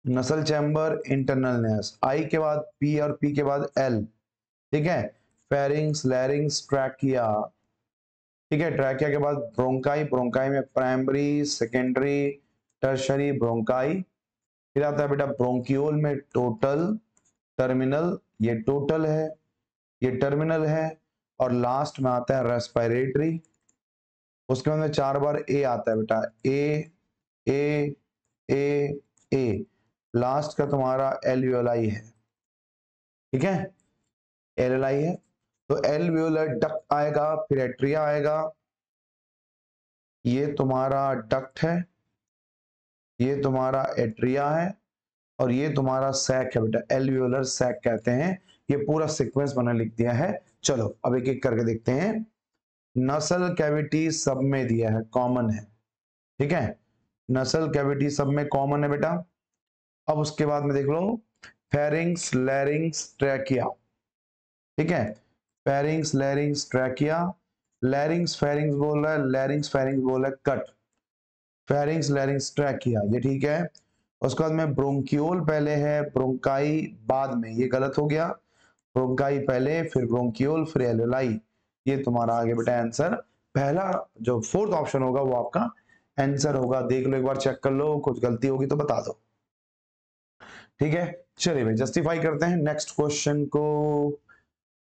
नसल चैम्बर इंटरनल लेयर्स, आई के बाद पी और पी के बाद एल, ठीक है, फेरिंग्स लैरिंग्स ट्रैकिया, ठीक है, ट्रैकिया के बाद ब्रोंकाई, ब्रोंकाई में प्राइमरी सेकेंडरी टर्शरी ब्रोंकाई, फिर आता है बेटा ब्रोंकियोल में टोटल टर्मिनल, ये टोटल है, ये टर्मिनल है, और लास्ट में आता है रेस्पिरेटरी, उसके बाद में 4 बार ए आता है बेटा, ए ए ए ए, लास्ट का तुम्हारा एल्वियोलाई है, ठीक है, एलएलआई है तो एल्वियोलर डक्ट आएगा, फिर एट्रिया आएगा, ये तुम्हारा डक्ट है, ये तुम्हारा एट्रिया है, और ये तुम्हारा सैक है बेटा, एल्वियोलर सैक कहते हैं। ये पूरा सीक्वेंस मैंने लिख दिया है। चलो अब एक एक करके देखते हैं। नसल कैविटी सब में दिया है, कॉमन है, ठीक है, नसल कैविटी सब में कॉमन है बेटा। अब उसके बाद में देख लो, फेरिंग्स, लैरिंग्स, ट्रैकिया, ठीक है, फेरिंग्स, लैरिंग्स, ट्रैकिया, लैरिंग्स फेरिंग्स बोल रहा है, लैरिंग्स फेरिंग्स बोल रहा है, कट, फेरिंग्स, लैरिंग्स, ट्रैकिया, ये ठीक है। उसके बाद में ब्रोंकियोल पहले है, ब्रोंकाई बाद में, ये गलत हो गया, ब्रोंकाई पहले फिर ब्रोंकियोल फिर एल्वेलाई, ये तुम्हारा आगे बेटा आंसर पहला जो फोर्थ ऑप्शन होगा वो आपका आंसर होगा। देख लो एक बार, चेक कर लो, कुछ गलती होगी तो बता दो, ठीक है। चलिए भाई जस्टिफाई करते हैं नेक्स्ट क्वेश्चन को।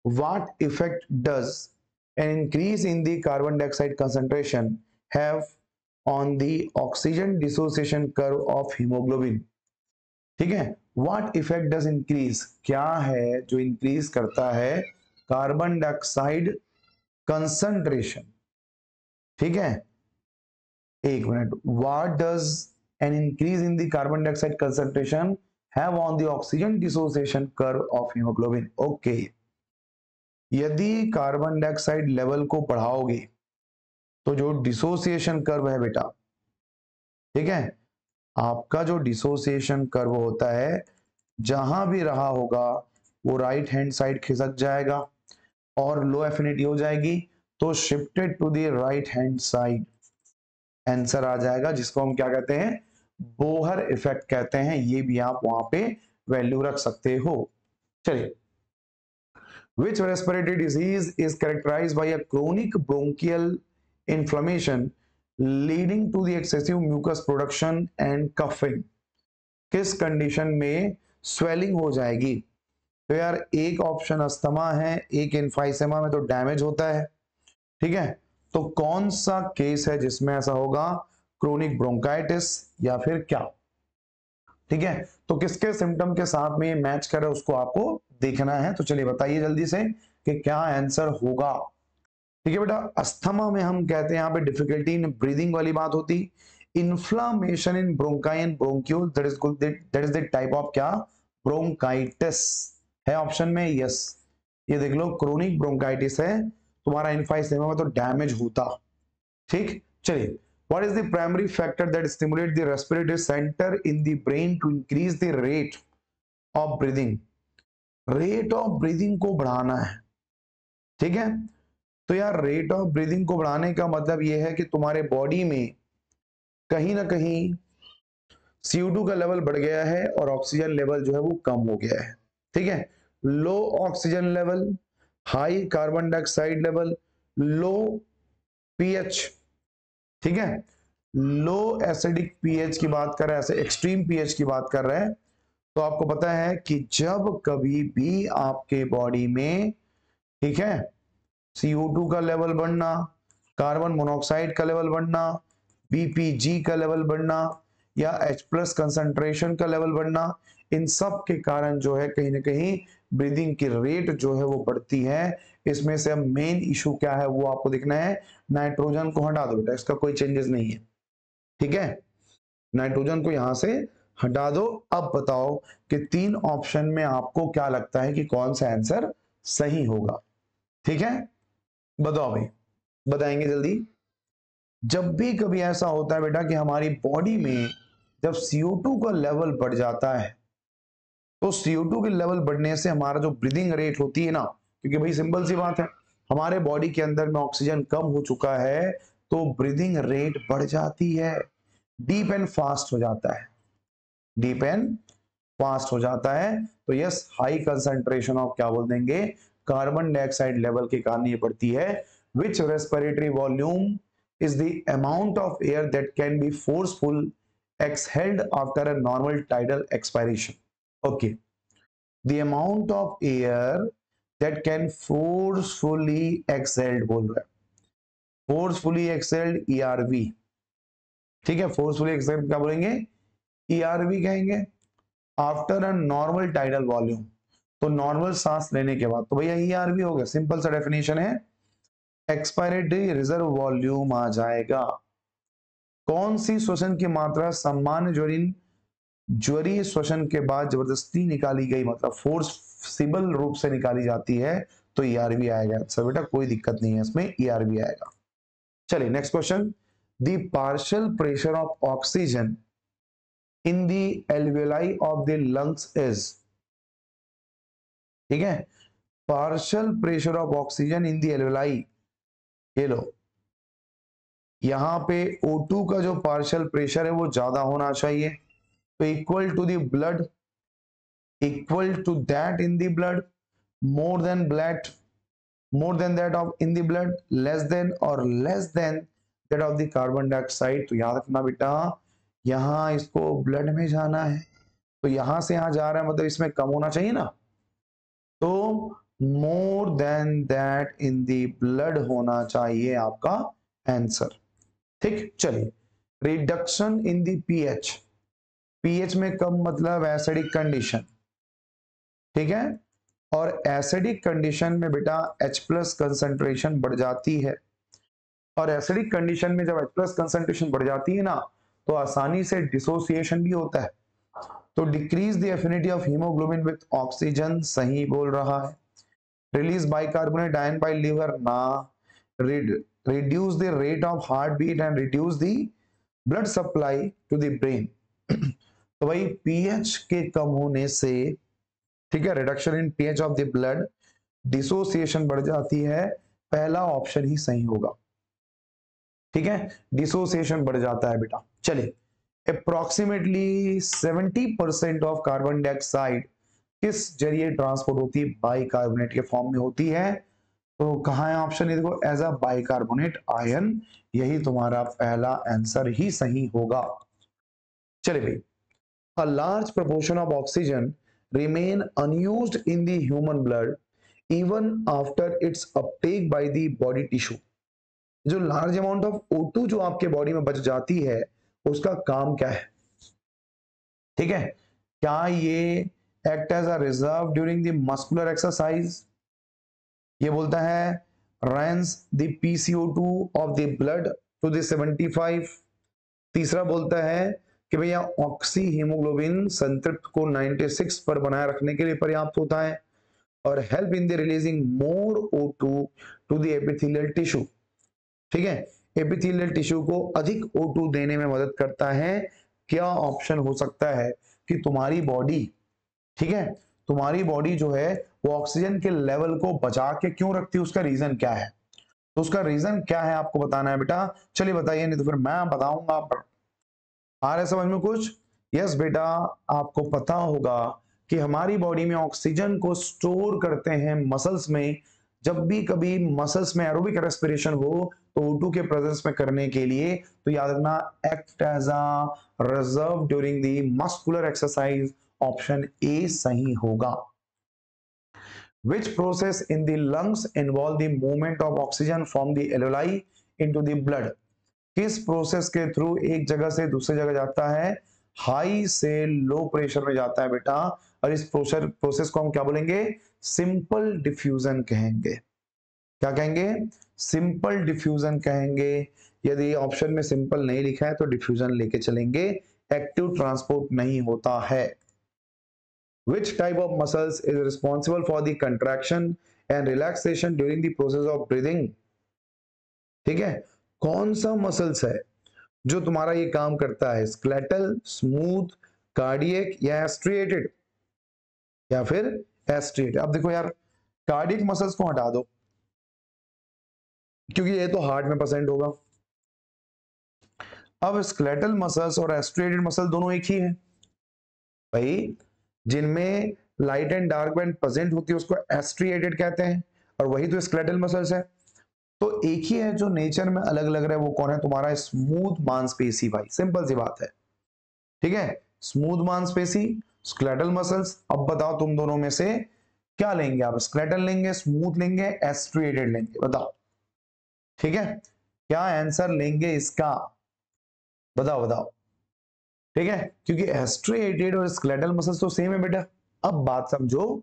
What effect does an increase in the carbon dioxide concentration have on the oxygen dissociation curve of haemoglobin, ठीक है। व्हाट इफेक्ट डज इंक्रीज, क्या है जो इंक्रीज करता है कार्बन डाइऑक्साइड कंसंट्रेशन, ठीक है, एक minute, what does an increase in the carbon dioxide concentration have on the oxygen dissociation curve of haemoglobin. Okay, यदि कार्बन डाइऑक्साइड लेवल को बढ़ाओगे तो जो डिसोसिएशन कर्व है बेटा, ठीक है, आपका जो डिसोसिएशन कर्व होता है जहां भी रहा होगा वो राइट हैंड साइड खिसक जाएगा और लो एफिनिटी हो जाएगी, तो shifted to the right hand side answer आ जाएगा, जिसको हम क्या कहते हैं, बोहर इफेक्ट कहते हैं। ये भी आप वहां पे वैल्यू रख सकते हो। चलिए, which respiratory disease is characterized by a chronic bronchial inflammation leading to the excessive mucus production and coughing, किस कंडीशन में स्वेलिंग हो जाएगी? तो यार एक ऑप्शन अस्थमा है, एक इन्फाइसेमा में तो डैमेज होता है, ठीक है, तो कौन सा केस है जिसमें ऐसा होगा, क्रोनिक ब्रोंकाइटिस या फिर क्या, ठीक है, तो किसके सिम्टम के साथ में ये मैच करे उसको आपको देखना है। तो चलिए बताइए जल्दी से कि क्या आंसर होगा। ठीक है बेटा, अस्थमा में हम कहते हैं यहाँ पे डिफिकल्टी इन ब्रीदिंग वाली बात होती, inflammation in bronchi and bronchiole, that is the type of क्या, ब्रोंकाइटिस है ऑप्शन में, यस, ये देख लो क्रोनिक ब्रोंकाइटिस है तुम्हारा, इन्फाइसेमा में तो डैमेज होता, ठीक। चलिए, what is the primary factor that stimulates the respiratory center in the brain to increase the rate of breathing, rate of breathing को बढ़ाना है, ठीक है, तो यार रेट ऑफ ब्रीदिंग को बढ़ाने का मतलब यह है कि तुम्हारे बॉडी में कहीं ना कहीं CO2 का लेवल बढ़ गया है और ऑक्सीजन लेवल जो है वो कम हो गया है, ठीक है, low oxygen level, high carbon dioxide level, low pH, ठीक है, लो एसिडिक पीएच की बात कर रहे हैं, ऐसे एक्सट्रीम पीएच की बात कर रहे हैं, तो आपको पता है कि जब कभी भी आपके बॉडी में, ठीक है, CO2 का लेवल बढ़ना, कार्बन मोनोऑक्साइड का लेवल बढ़ना, BPG का लेवल बढ़ना या H+ कंसंट्रेशन का लेवल बढ़ना, इन सब के कारण जो है कहीं ना कहीं ब्रीदिंग की रेट जो है वो बढ़ती है। इसमें से अब मेन इशू क्या है वो आपको देखना है, नाइट्रोजन को हटा दो बेटा, इसका कोई चेंजेस नहीं है, ठीक है, नाइट्रोजन को यहां से हटा दो। अब बताओ कि तीन ऑप्शन में आपको क्या लगता है कि कौन सा आंसर सही होगा, ठीक है, बताओ भाई, बताएंगे जल्दी। जब भी कभी ऐसा होता है बेटा कि हमारी बॉडी में जब CO2 का लेवल बढ़ जाता है, तो CO2 के लेवल बढ़ने से हमारा जो ब्रीदिंग रेट होती है ना, क्योंकि भाई सिंपल सी बात है, हमारे बॉडी के अंदर में ऑक्सीजन कम हो चुका है तो ब्रीदिंग रेट बढ़ जाती है, डीप एंड फास्ट हो जाता है, डीप एंड फास्ट हो जाता है। तो यस, हाई कंसंट्रेशन ऑफ क्या बोल देंगे, कार्बन डाइऑक्साइड लेवल के कारण ये बढ़ती है। Which respiratory volume is the amount of air that can be forceful exhaled after a normal tidal expiration. Okay, the amount of air that can forcefully exhaled बोल रहा है, forcefully exhaled ERV, ठीक है, forcefully exhaled क्या बोलेंगे, ERV कहेंगे, after a normal tidal volume. तो normal सांस लेने के बाद, तो भैया ERV हो गया, सिंपल सा डेफिनेशन है, एक्सपायरेटरी रिजर्व वॉल्यूम आ जाएगा। कौन सी श्वसन की मात्रा सामान्य ज्वरीय श्वसन के बाद जबरदस्ती निकाली गई, मतलब फोर्सिबल रूप से निकाली जाती है, तो ERV आएगा। सर बेटा कोई दिक्कत नहीं है इसमें, ERV आएगा। चलिए next question, the partial pressure of oxygen in the alveoli of the lungs is, ठीक है, partial pressure of oxygen in the alveoli, ये लो, यहां पे O2 का जो पार्शियल प्रेशर है वो ज्यादा होना चाहिए, तो equal to the blood, equal to that in the blood, more than that of in the blood, less than or less than that of the carbon dioxide. तो याद रखना बेटा, यहां इसको ब्लड में जाना है, तो यहां से यहां जा रहा है, मतलब इसमें कम होना चाहिए ना, तो मोर than that in the blood होना चाहिए आपका आंसर। ठीक, चलिए, reduction in the pH, pH में कम मतलब एसिडिक कंडीशन, ठीक है, और एसिडिक कंडीशन में बेटा H+ कंसंट्रेशन बढ़ जाती है, और एसिडिक कंडीशन में जब H+ कंसंट्रेशन बढ़ जाती है ना, तो आसानी से डिसोसिएशन भी होता है, तो decrease the affinity of haemoglobin with oxygen, सही बोल रहा है। Release bicarbonate ion by liver, ना। Reduce the rate of heart beat and reduce the blood supply to the brain. तो भाई पीएच के कम होने से, ठीक है, reduction in pH of the blood, dissociation बढ़ जाती है, पहला ऑप्शन ही सही होगा, ठीक है, डिसोसिएशन बढ़ जाता है बेटा। चलिए, अप्रोक्सीमेटली 70% ऑफ कार्बन डाइऑक्साइड किस जरिए ट्रांसपोर्ट होती है, बाइकार्बोनेट के फॉर्म में होती है, तो कहां है ऑप्शन, ये देखो, एज अ बाइकार्बोनेट आयन, यही तुम्हारा पहला आंसर ही सही होगा। चलिए भाई, a large proportion of oxygen remain unused in the human blood even after its uptake by the body tissue। जो लार्ज अमाउंट ऑफ O2 जो आपके बॉडी में बच जाती है, उसका काम क्या है, ठीक है, क्या ये act as a reserve during the muscular exercise, ये बोलता है raise the PCO2 of the blood to the 75। तीसरा बोलता है कि भैया ऑक्सी हीमोग्लोबिन संतृप्त को 96 पर बनाए रखने के लिए पर्याप्त होता है, और help in the releasing more O2 to the epithelial tissue, ठीक है, एपिथेलियल टिश्यू को अधिक O2 देने में मदद करता है। क्या ऑप्शन हो सकता है कि तुम्हारी बॉडी, ठीक है, तुम्हारी बॉडी जो है वो ऑक्सीजन के लेवल को बचा के क्यों रखती है, उसका रीजन क्या है, तो उसका रीजन क्या है आपको बताना है बेटा। चलिए बताइए, नहीं तो फिर मैं बताऊंगा। आ रहा है समझ में कुछ? यस बेटा, आपको पता होगा कि हमारी बॉडी में ऑक्सीजन को स्टोर करते हैं मसल्स में, जब भी कभी मसल्स में एरोबिक रेस्पिरेशन हो तो O2 के प्रेजेंस में करने के लिए, तो याद रखना, act as a reserve during the muscular exercise, option A सही होगा। Which process in the lungs involve the movement of oxygen from the alveoli into the blood? किस प्रोसेस के थ्रू एक जगह से दूसरी जगह जाता है, हाई से लो प्रेशर में जाता है बेटा, और इस प्रोसेस को हम क्या बोलेंगे, सिंपल डिफ्यूजन कहेंगे। क्या कहेंगे, सिंपल डिफ्यूजन कहेंगे। यदि ऑप्शन में सिंपल नहीं लिखा है तो डिफ्यूजन लेके चलेंगे, एक्टिव ट्रांसपोर्ट नहीं होता है। Which type of muscles is responsible for the contraction and relaxation during the process of breathing? ठीक है, कौन सा मसल्स है जो तुम्हारा ये काम करता है, स्केलेटल, स्मूथ, कार्डियक या स्ट्रिएटेड, या फिर एस्ट्रिएटेड। अब देखो यार, कार्डियक मसल्स को हटा दो क्योंकि ये तो हार्ट में प्रेजेंट होगा। अब स्केलेटल मसल्स और एस्ट्रिएटेड मसल दोनों एक ही है भाई, जिनमें light and dark band present होती है उसको एस्ट्रिएटेड कहते हैं, और वही तो स्केलेटल मसल्स है। तो एक ही है, जो नेचर में अलग अलग रहा है वो कौन है, तुम्हारा स्मूथ मांसपेशी भाई, सिंपल सी बात है, ठीक है, स्मूथ मांसपेशी, स्केलेटल मसल्स। अब बताओ तुम दोनों में से क्या लेंगे, आप स्केलेटल लेंगे, स्मूथ लेंगे, एस्ट्रिएटेड लेंगे, बताओ, ठीक है, क्या आंसर लेंगे इसका, बताओ बताओ, ठीक है, क्योंकि एस्ट्रिएटेड और स्केलेटल मसल्स तो सेम है बेटा। अब बात समझो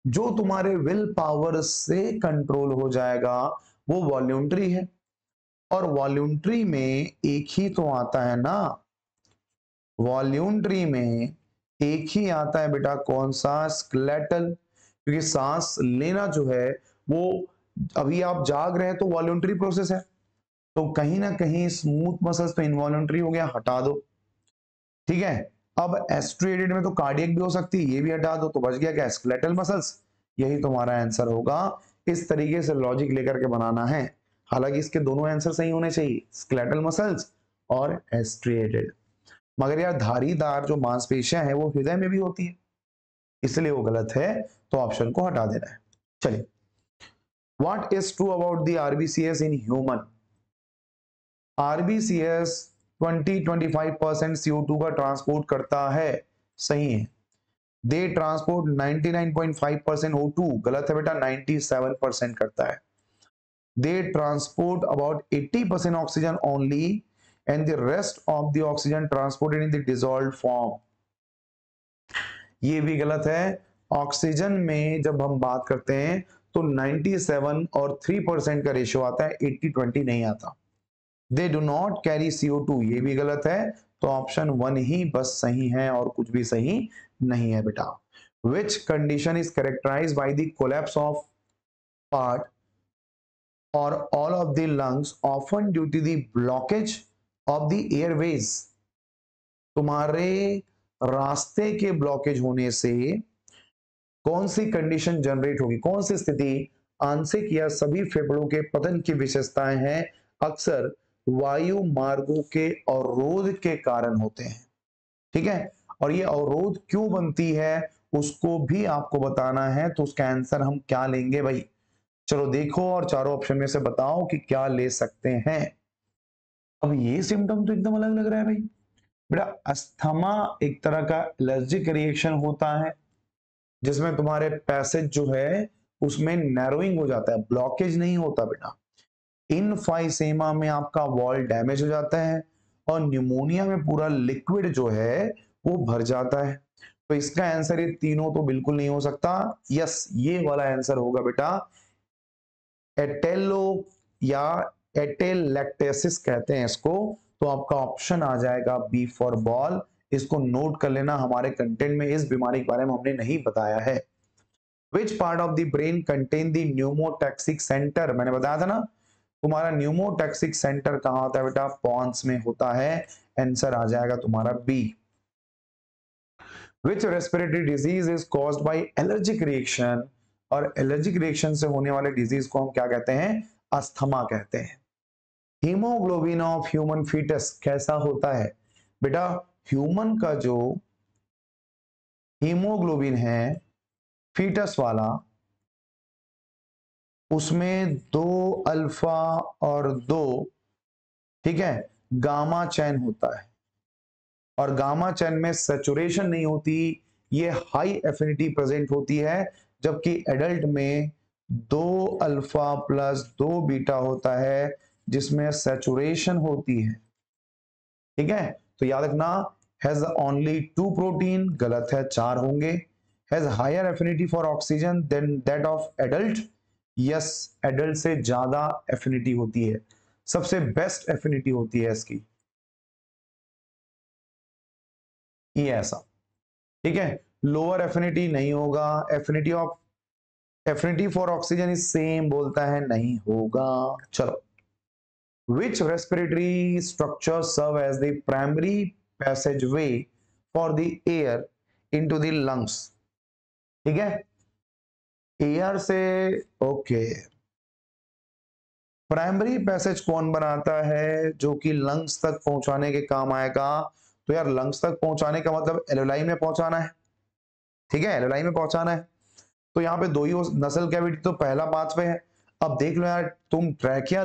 जो तुम्हारे विल पावर से कंट्रोल हो जाएगा वो वॉल्यूंटरी है, और वॉल्यूंटरी में एक ही तो आता है ना, वॉल्यूंटरी में एक ही आता है बेटा, कौन सा? स्केलेटल। क्योंकि सांस लेना जो है वो, अभी आप जाग रहे हैं तो वॉल्यूंटरी प्रोसेस है, तो कहीं ना कहीं स्मूथ मसल्स तो इनवॉल्यूंटरी हो गया, हटा दो। ठीक है, अब एस्ट्रिएटेड में तो कार्डियक भी हो सकती है, ये भी हटा दो, तो बच गया क्या? Skeletal muscles. यही तुम्हारा आंसर होगा। इस तरीके से लॉजिक लेकर के बनाना है। हालांकि इसके दोनों आंसर सही होने चाहिए, स्केलेटल मसल्स और एस्ट्रिएटेड। मगर यार धारीदार जो मांसपेशियां हैं वो हृदय में भी होती है, इसलिए वो गलत है, तो ऑप्शन को हटा देना है। चलिए, what is true about the RBCs in human? RBCs 20-25% CO2 का ट्रांसपोर्ट करता है, सही है। दे ट्रांसपोर्ट 99.5% O2, गलत है बेटा, 97% करता है। They transport about 80% oxygen only and the rest of the oxygen transported in the dissolved form, ये भी गलत है। ऑक्सीजन में जब हम बात करते हैं तो 97 और 3% का रेशियो आता है, 80-20 नहीं आता। दे डू नॉट कैरी CO2, ये भी गलत है, तो ऑप्शन 1 ही बस सही है और कुछ भी सही नहीं है बेटा। Which condition is characterised by the collapse of part or all of the lungs often due to the blockage of the airways? तुम्हारे रास्ते के ब्लॉकेज होने से कौन सी कंडीशन जनरेट होगी, कौन सी स्थिति? आंशिक या सभी फेफड़ों के पतन की विशेषताएं हैं, अक्सर वायु मार्गों के अवरोध के कारण होते हैं। ठीक है, और ये अवरोध क्यों बनती है उसको भी आपको बताना है, तो उसका आंसर हम क्या लेंगे भाई? चलो देखो और चारों ऑप्शन में से बताओ कि क्या ले सकते हैं। अब ये सिम्टम तो एकदम अलग लग रहा है भाई। बेटा अस्थमा एक तरह का एलर्जिक रिएक्शन होता है, जिसमें तुम्हारे पैसेज जो है उसमें नैरोइंग हो जाता है, ब्लॉकेज नहीं होता बेटा। इनफाइसेमा में आपका वॉल डैमेज हो जाता है, और न्यूमोनिया में पूरा लिक्विड जो है वो भर जाता है। तो इसका आंसर ये तीनों तो बिल्कुल नहीं हो सकता। यस, ये वाला आंसर होगा बेटा एटेलो या एटेलैक्टेसिस कहते हैं इसको, तो आपका ऑप्शन आ जाएगा बी फॉर बॉल। इसको नोट कर लेना, हमारे कंटेंट में इस बीमारी के बारे में हमने नहीं बताया है। Which part of the brain contain the pneumotaxic center? मैंने बताया था ना, तुम्हारा न्यूमोटैक्सिक सेंटर कहां होता है बेटा? पॉन्स में होता है। आंसर आ जाएगा तुम्हारा B. Which respiratory disease is caused by allergic reaction? और एलर्जिक रिएक्शन से होने वाले डिजीज को हम क्या कहते हैं? अस्थमा कहते हैं। हीमोग्लोबिन ऑफ ह्यूमन फीटस कैसा होता है बेटा? ह्यूमन का जो हीमोग्लोबिन है फीटस वाला, उसमें 2 अल्फा और 2, ठीक है, गामा चैन होता है, और गामा चैन में सैचुरेशन नहीं होती, ये हाई एफिनिटी प्रेजेंट होती है, जबकि एडल्ट में 2 अल्फा प्लस 2 बीटा होता है जिसमें सैचुरेशन होती है। ठीक है, तो याद रखना, हैज ओनली 2 प्रोटीन, गलत है, 4 होंगे। Has higher affinity for oxygen than that of adult, yes, adult से ज्यादा एफिनिटी होती है, सबसे बेस्ट एफिनिटी होती है इसकी, ये ऐसा। ठीक है, लोअर एफिनिटी नहीं होगा, affinity for oxygen is same बोलता है, नहीं होगा। चलो, which respiratory structure serve as the primary passageway for the air into the lungs? ठीक है, एयर से, ओके, प्राइमरी पैसेज कौन बनाता है जो कि लंग्स तक पहुंचाने के काम आएगा? तो यार लंग्स तक पहुंचाने का मतलब एलोलाई में पहुंचाना है। ठीक है, एलोलाई में पहुंचाना है, तो यहाँ पे दो ही नसल कैविटी, तो पहला पाथवे है। अब देख लो यार, तुम ट्रैकिया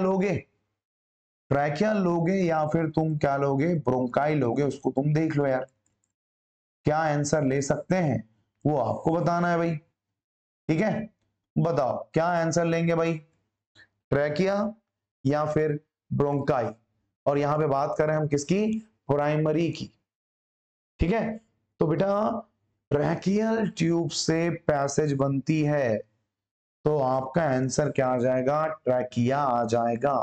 लोगे या फिर तुम क्या लोगे, ब्रोंकाई लोगे, उसको तुम देख लो यार, क्या आंसर ले सकते हैं वो आपको बताना है भाई। ठीक है, बताओ क्या आंसर लेंगे भाई, ट्रैकिया या फिर ब्रोंकाई? और यहां पे बात कर रहे हैं हम किसकी? प्राइमरी की। ठीक है, तो बेटा ट्रैकियल ट्यूब से पैसेज बनती है, तो आपका आंसर क्या आ जाएगा? ट्रैकिया आ जाएगा।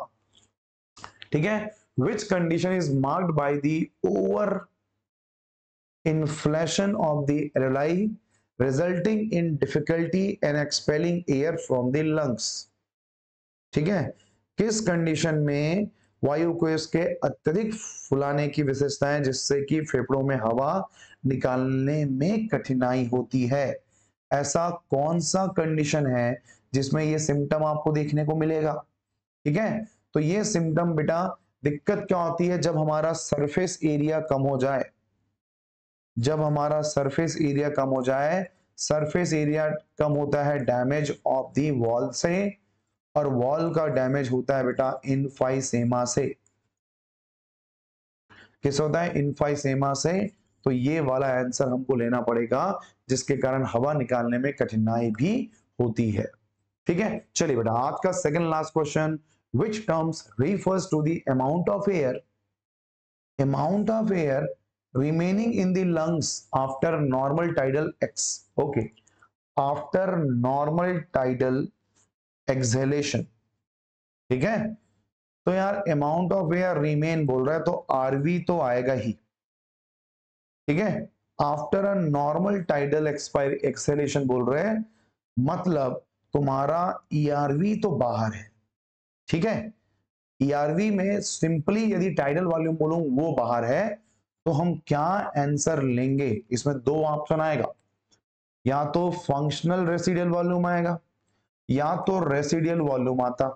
ठीक है। विच condition is marked by the over inflation of the alveoli resulting in difficulty in expelling air from the lungs. ठीक है। किस कंडीशन में वायु को इसके अत्यधिक फुलाने की विशेषता है जिससे कि फेफड़ों में हवा निकालने में कठिनाई होती है? ऐसा कौन सा कंडीशन है जिसमें ये सिम्टम आपको देखने को मिलेगा? ठीक है। तो ये सिम्टम बेटा दिक्कत क्या होती है? जब हमारा सरफेस एरिया कम हो जाए, जब हमारा सरफेस एरिया कम हो जाए, सरफेस एरिया कम होता है डैमेज ऑफ दी वॉल से, और वॉल का डैमेज होता है बेटा इनफाइसेमा से। किस होता है? इनफाइसेमा से। तो ये वाला आंसर हमको लेना पड़ेगा, जिसके कारण हवा निकालने में कठिनाई भी होती है। ठीक है। चलिए बेटा आज का second last question, which terms refers to the amount of air remaining in the lungs after normal tidal okay, after normal tidal exhalation। ठीक है। तो यार अमाउंट ऑफ एयर रिमेन बोल रहा है तो आरवी तो आएगा ही। ठीक है। After a normal tidal exhalation बोल रहे हैं, मतलब तुम्हारा ईआरवी तो बाहर है। ठीक है। ईआरवी में सिंपली यदि टाइडल वॉल्यूम बोलूं वो बाहर है, तो हम क्या आंसर लेंगे? इसमें दो ऑप्शन आएगा, या तो फंक्शनल रेसिडियल वॉल्यूम आएगा या तो रेसिडियल वॉल्यूम आता।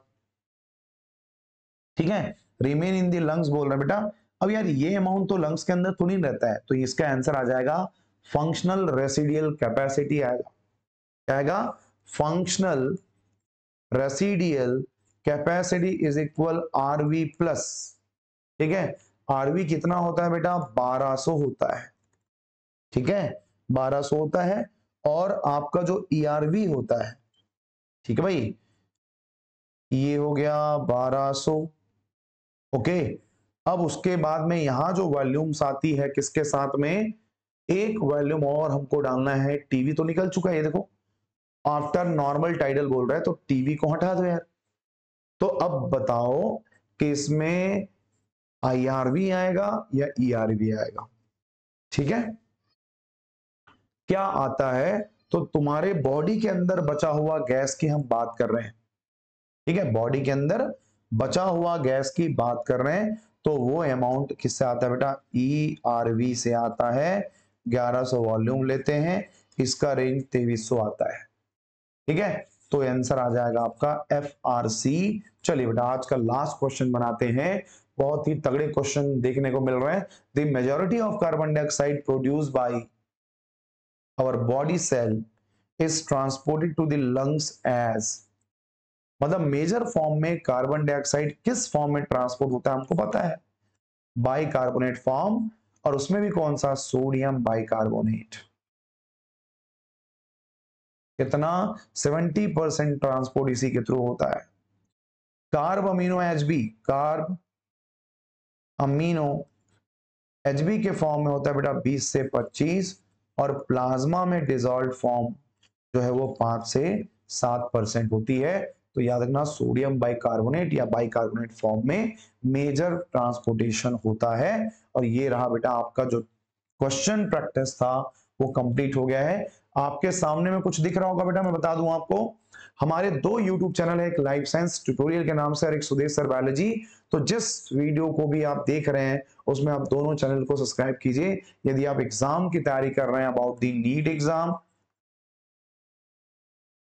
ठीक है। रिमेन इन द लंग्स बोल रहे हैं बेटा। अब यार ये अमाउंट तो लंग्स के अंदर तो नहीं रहता है, तो इसका आंसर आ जाएगा फंक्शनल रेसिडियल कैपेसिटी आएगा। क्या आएगा? Functional residual capacity is equal RV plus. ठीक है। आरवी कितना होता है बेटा? 1200 होता है। ठीक है। 1200 होता है। और आपका जो ईआरवी होता है, ठीक है भाई, ये हो गया 1200। ओके। अब उसके बाद में यहां जो वॉल्यूम्स आती है किसके साथ में? एक वॉल्यूम और हमको डालना है। टीवी तो निकल चुका है, ये देखो आफ्टर नॉर्मल टाइडल बोल रहा है, तो टीवी को हटा दो यार। तो अब बताओ कि इसमें आईआरवी आएगा या ईआरवी आएगा? ठीक है। क्या आता है? तो तुम्हारे बॉडी के अंदर बचा हुआ गैस की हम बात कर रहे हैं। ठीक है। बॉडी के अंदर बचा हुआ गैस की बात कर रहे हैं, तो वो अमाउंट किससे आता है बेटा? ईआरवी से आता है। 1100 वॉल्यूम लेते हैं, इसका रेंज 2300 आता है। ठीक है। तो आंसर आ जाएगा आपका FRC। चलिए बेटा आज का लास्ट क्वेश्चन बनाते हैं। बहुत ही तगड़े क्वेश्चन देखने को मिल रहे हैं। The majority of carbon dioxide produce by our body cell is transported to the lungs as, मतलब मेजर फॉर्म में कार्बन डाइऑक्साइड किस फॉर्म में ट्रांसपोर्ट होता है हमको पता है? Bicarbonate form. और उसमें भी कौन सा? Sodium bicarbonate. कितना? 70% ट्रांसपोर्ट इसी के थ्रू होता है। Carbamino HB, carbamino HB के फॉर्म में होता है बेटा 20 से 25, और प्लाज्मा में डिसॉल्व फॉर्म जो है वो 5 से 7% होती है। तो याद रखना सोडियम बाइकार्बोनेट या बाइकार्बोनेट फॉर्म में मेजर ट्रांसपोर्टेशन होता है। और ये रहा बेटा आपका जो क्वेश्चन प्रैक्टिस था वो कंप्लीट हो गया है। आपके सामने में कुछ दिख रहा होगा बेटा, मैं बता दूं आपको, हमारे दो यूट्यूब चैनल है, एक लाइफ साइंस ट्यूटोरियल के नाम से और एक सुदेश सर बायोलॉजी। तो जिस वीडियो को भी आप देख रहे हैं उसमें आप दोनों चैनल को सब्सक्राइब कीजिए। यदि आप एग्जाम की तैयारी कर रहे हैं अबाउट दी नीट एग्जाम,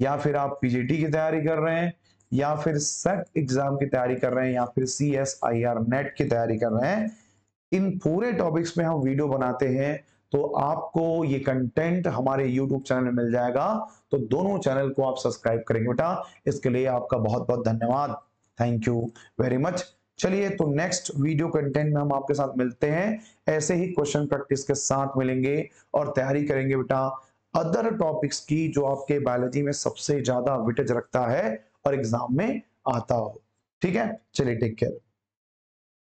या फिर आप पीजीटी की तैयारी कर रहे हैं, या फिर सेट एग्जाम की तैयारी कर रहे हैं, या फिर CSIR नेट की तैयारी कर रहे हैं, इन पूरे टॉपिक्स में हम वीडियो बनाते हैं। तो आपको ये कंटेंट हमारे YouTube चैनल में मिल जाएगा। तो दोनों चैनल को आप सब्सक्राइब करेंगे बेटा, इसके लिए आपका बहुत बहुत धन्यवाद। Thank you very much. चलिए तो नेक्स्ट वीडियो कंटेंट में हम आपके साथ मिलते हैं, ऐसे ही क्वेश्चन प्रैक्टिस के साथ मिलेंगे और तैयारी करेंगे बेटा अदर टॉपिक्स की जो आपके बायोलॉजी में सबसे ज्यादा वेटेज रखता है और एग्जाम में आता हो। ठीक है। चलिए टेक केयर।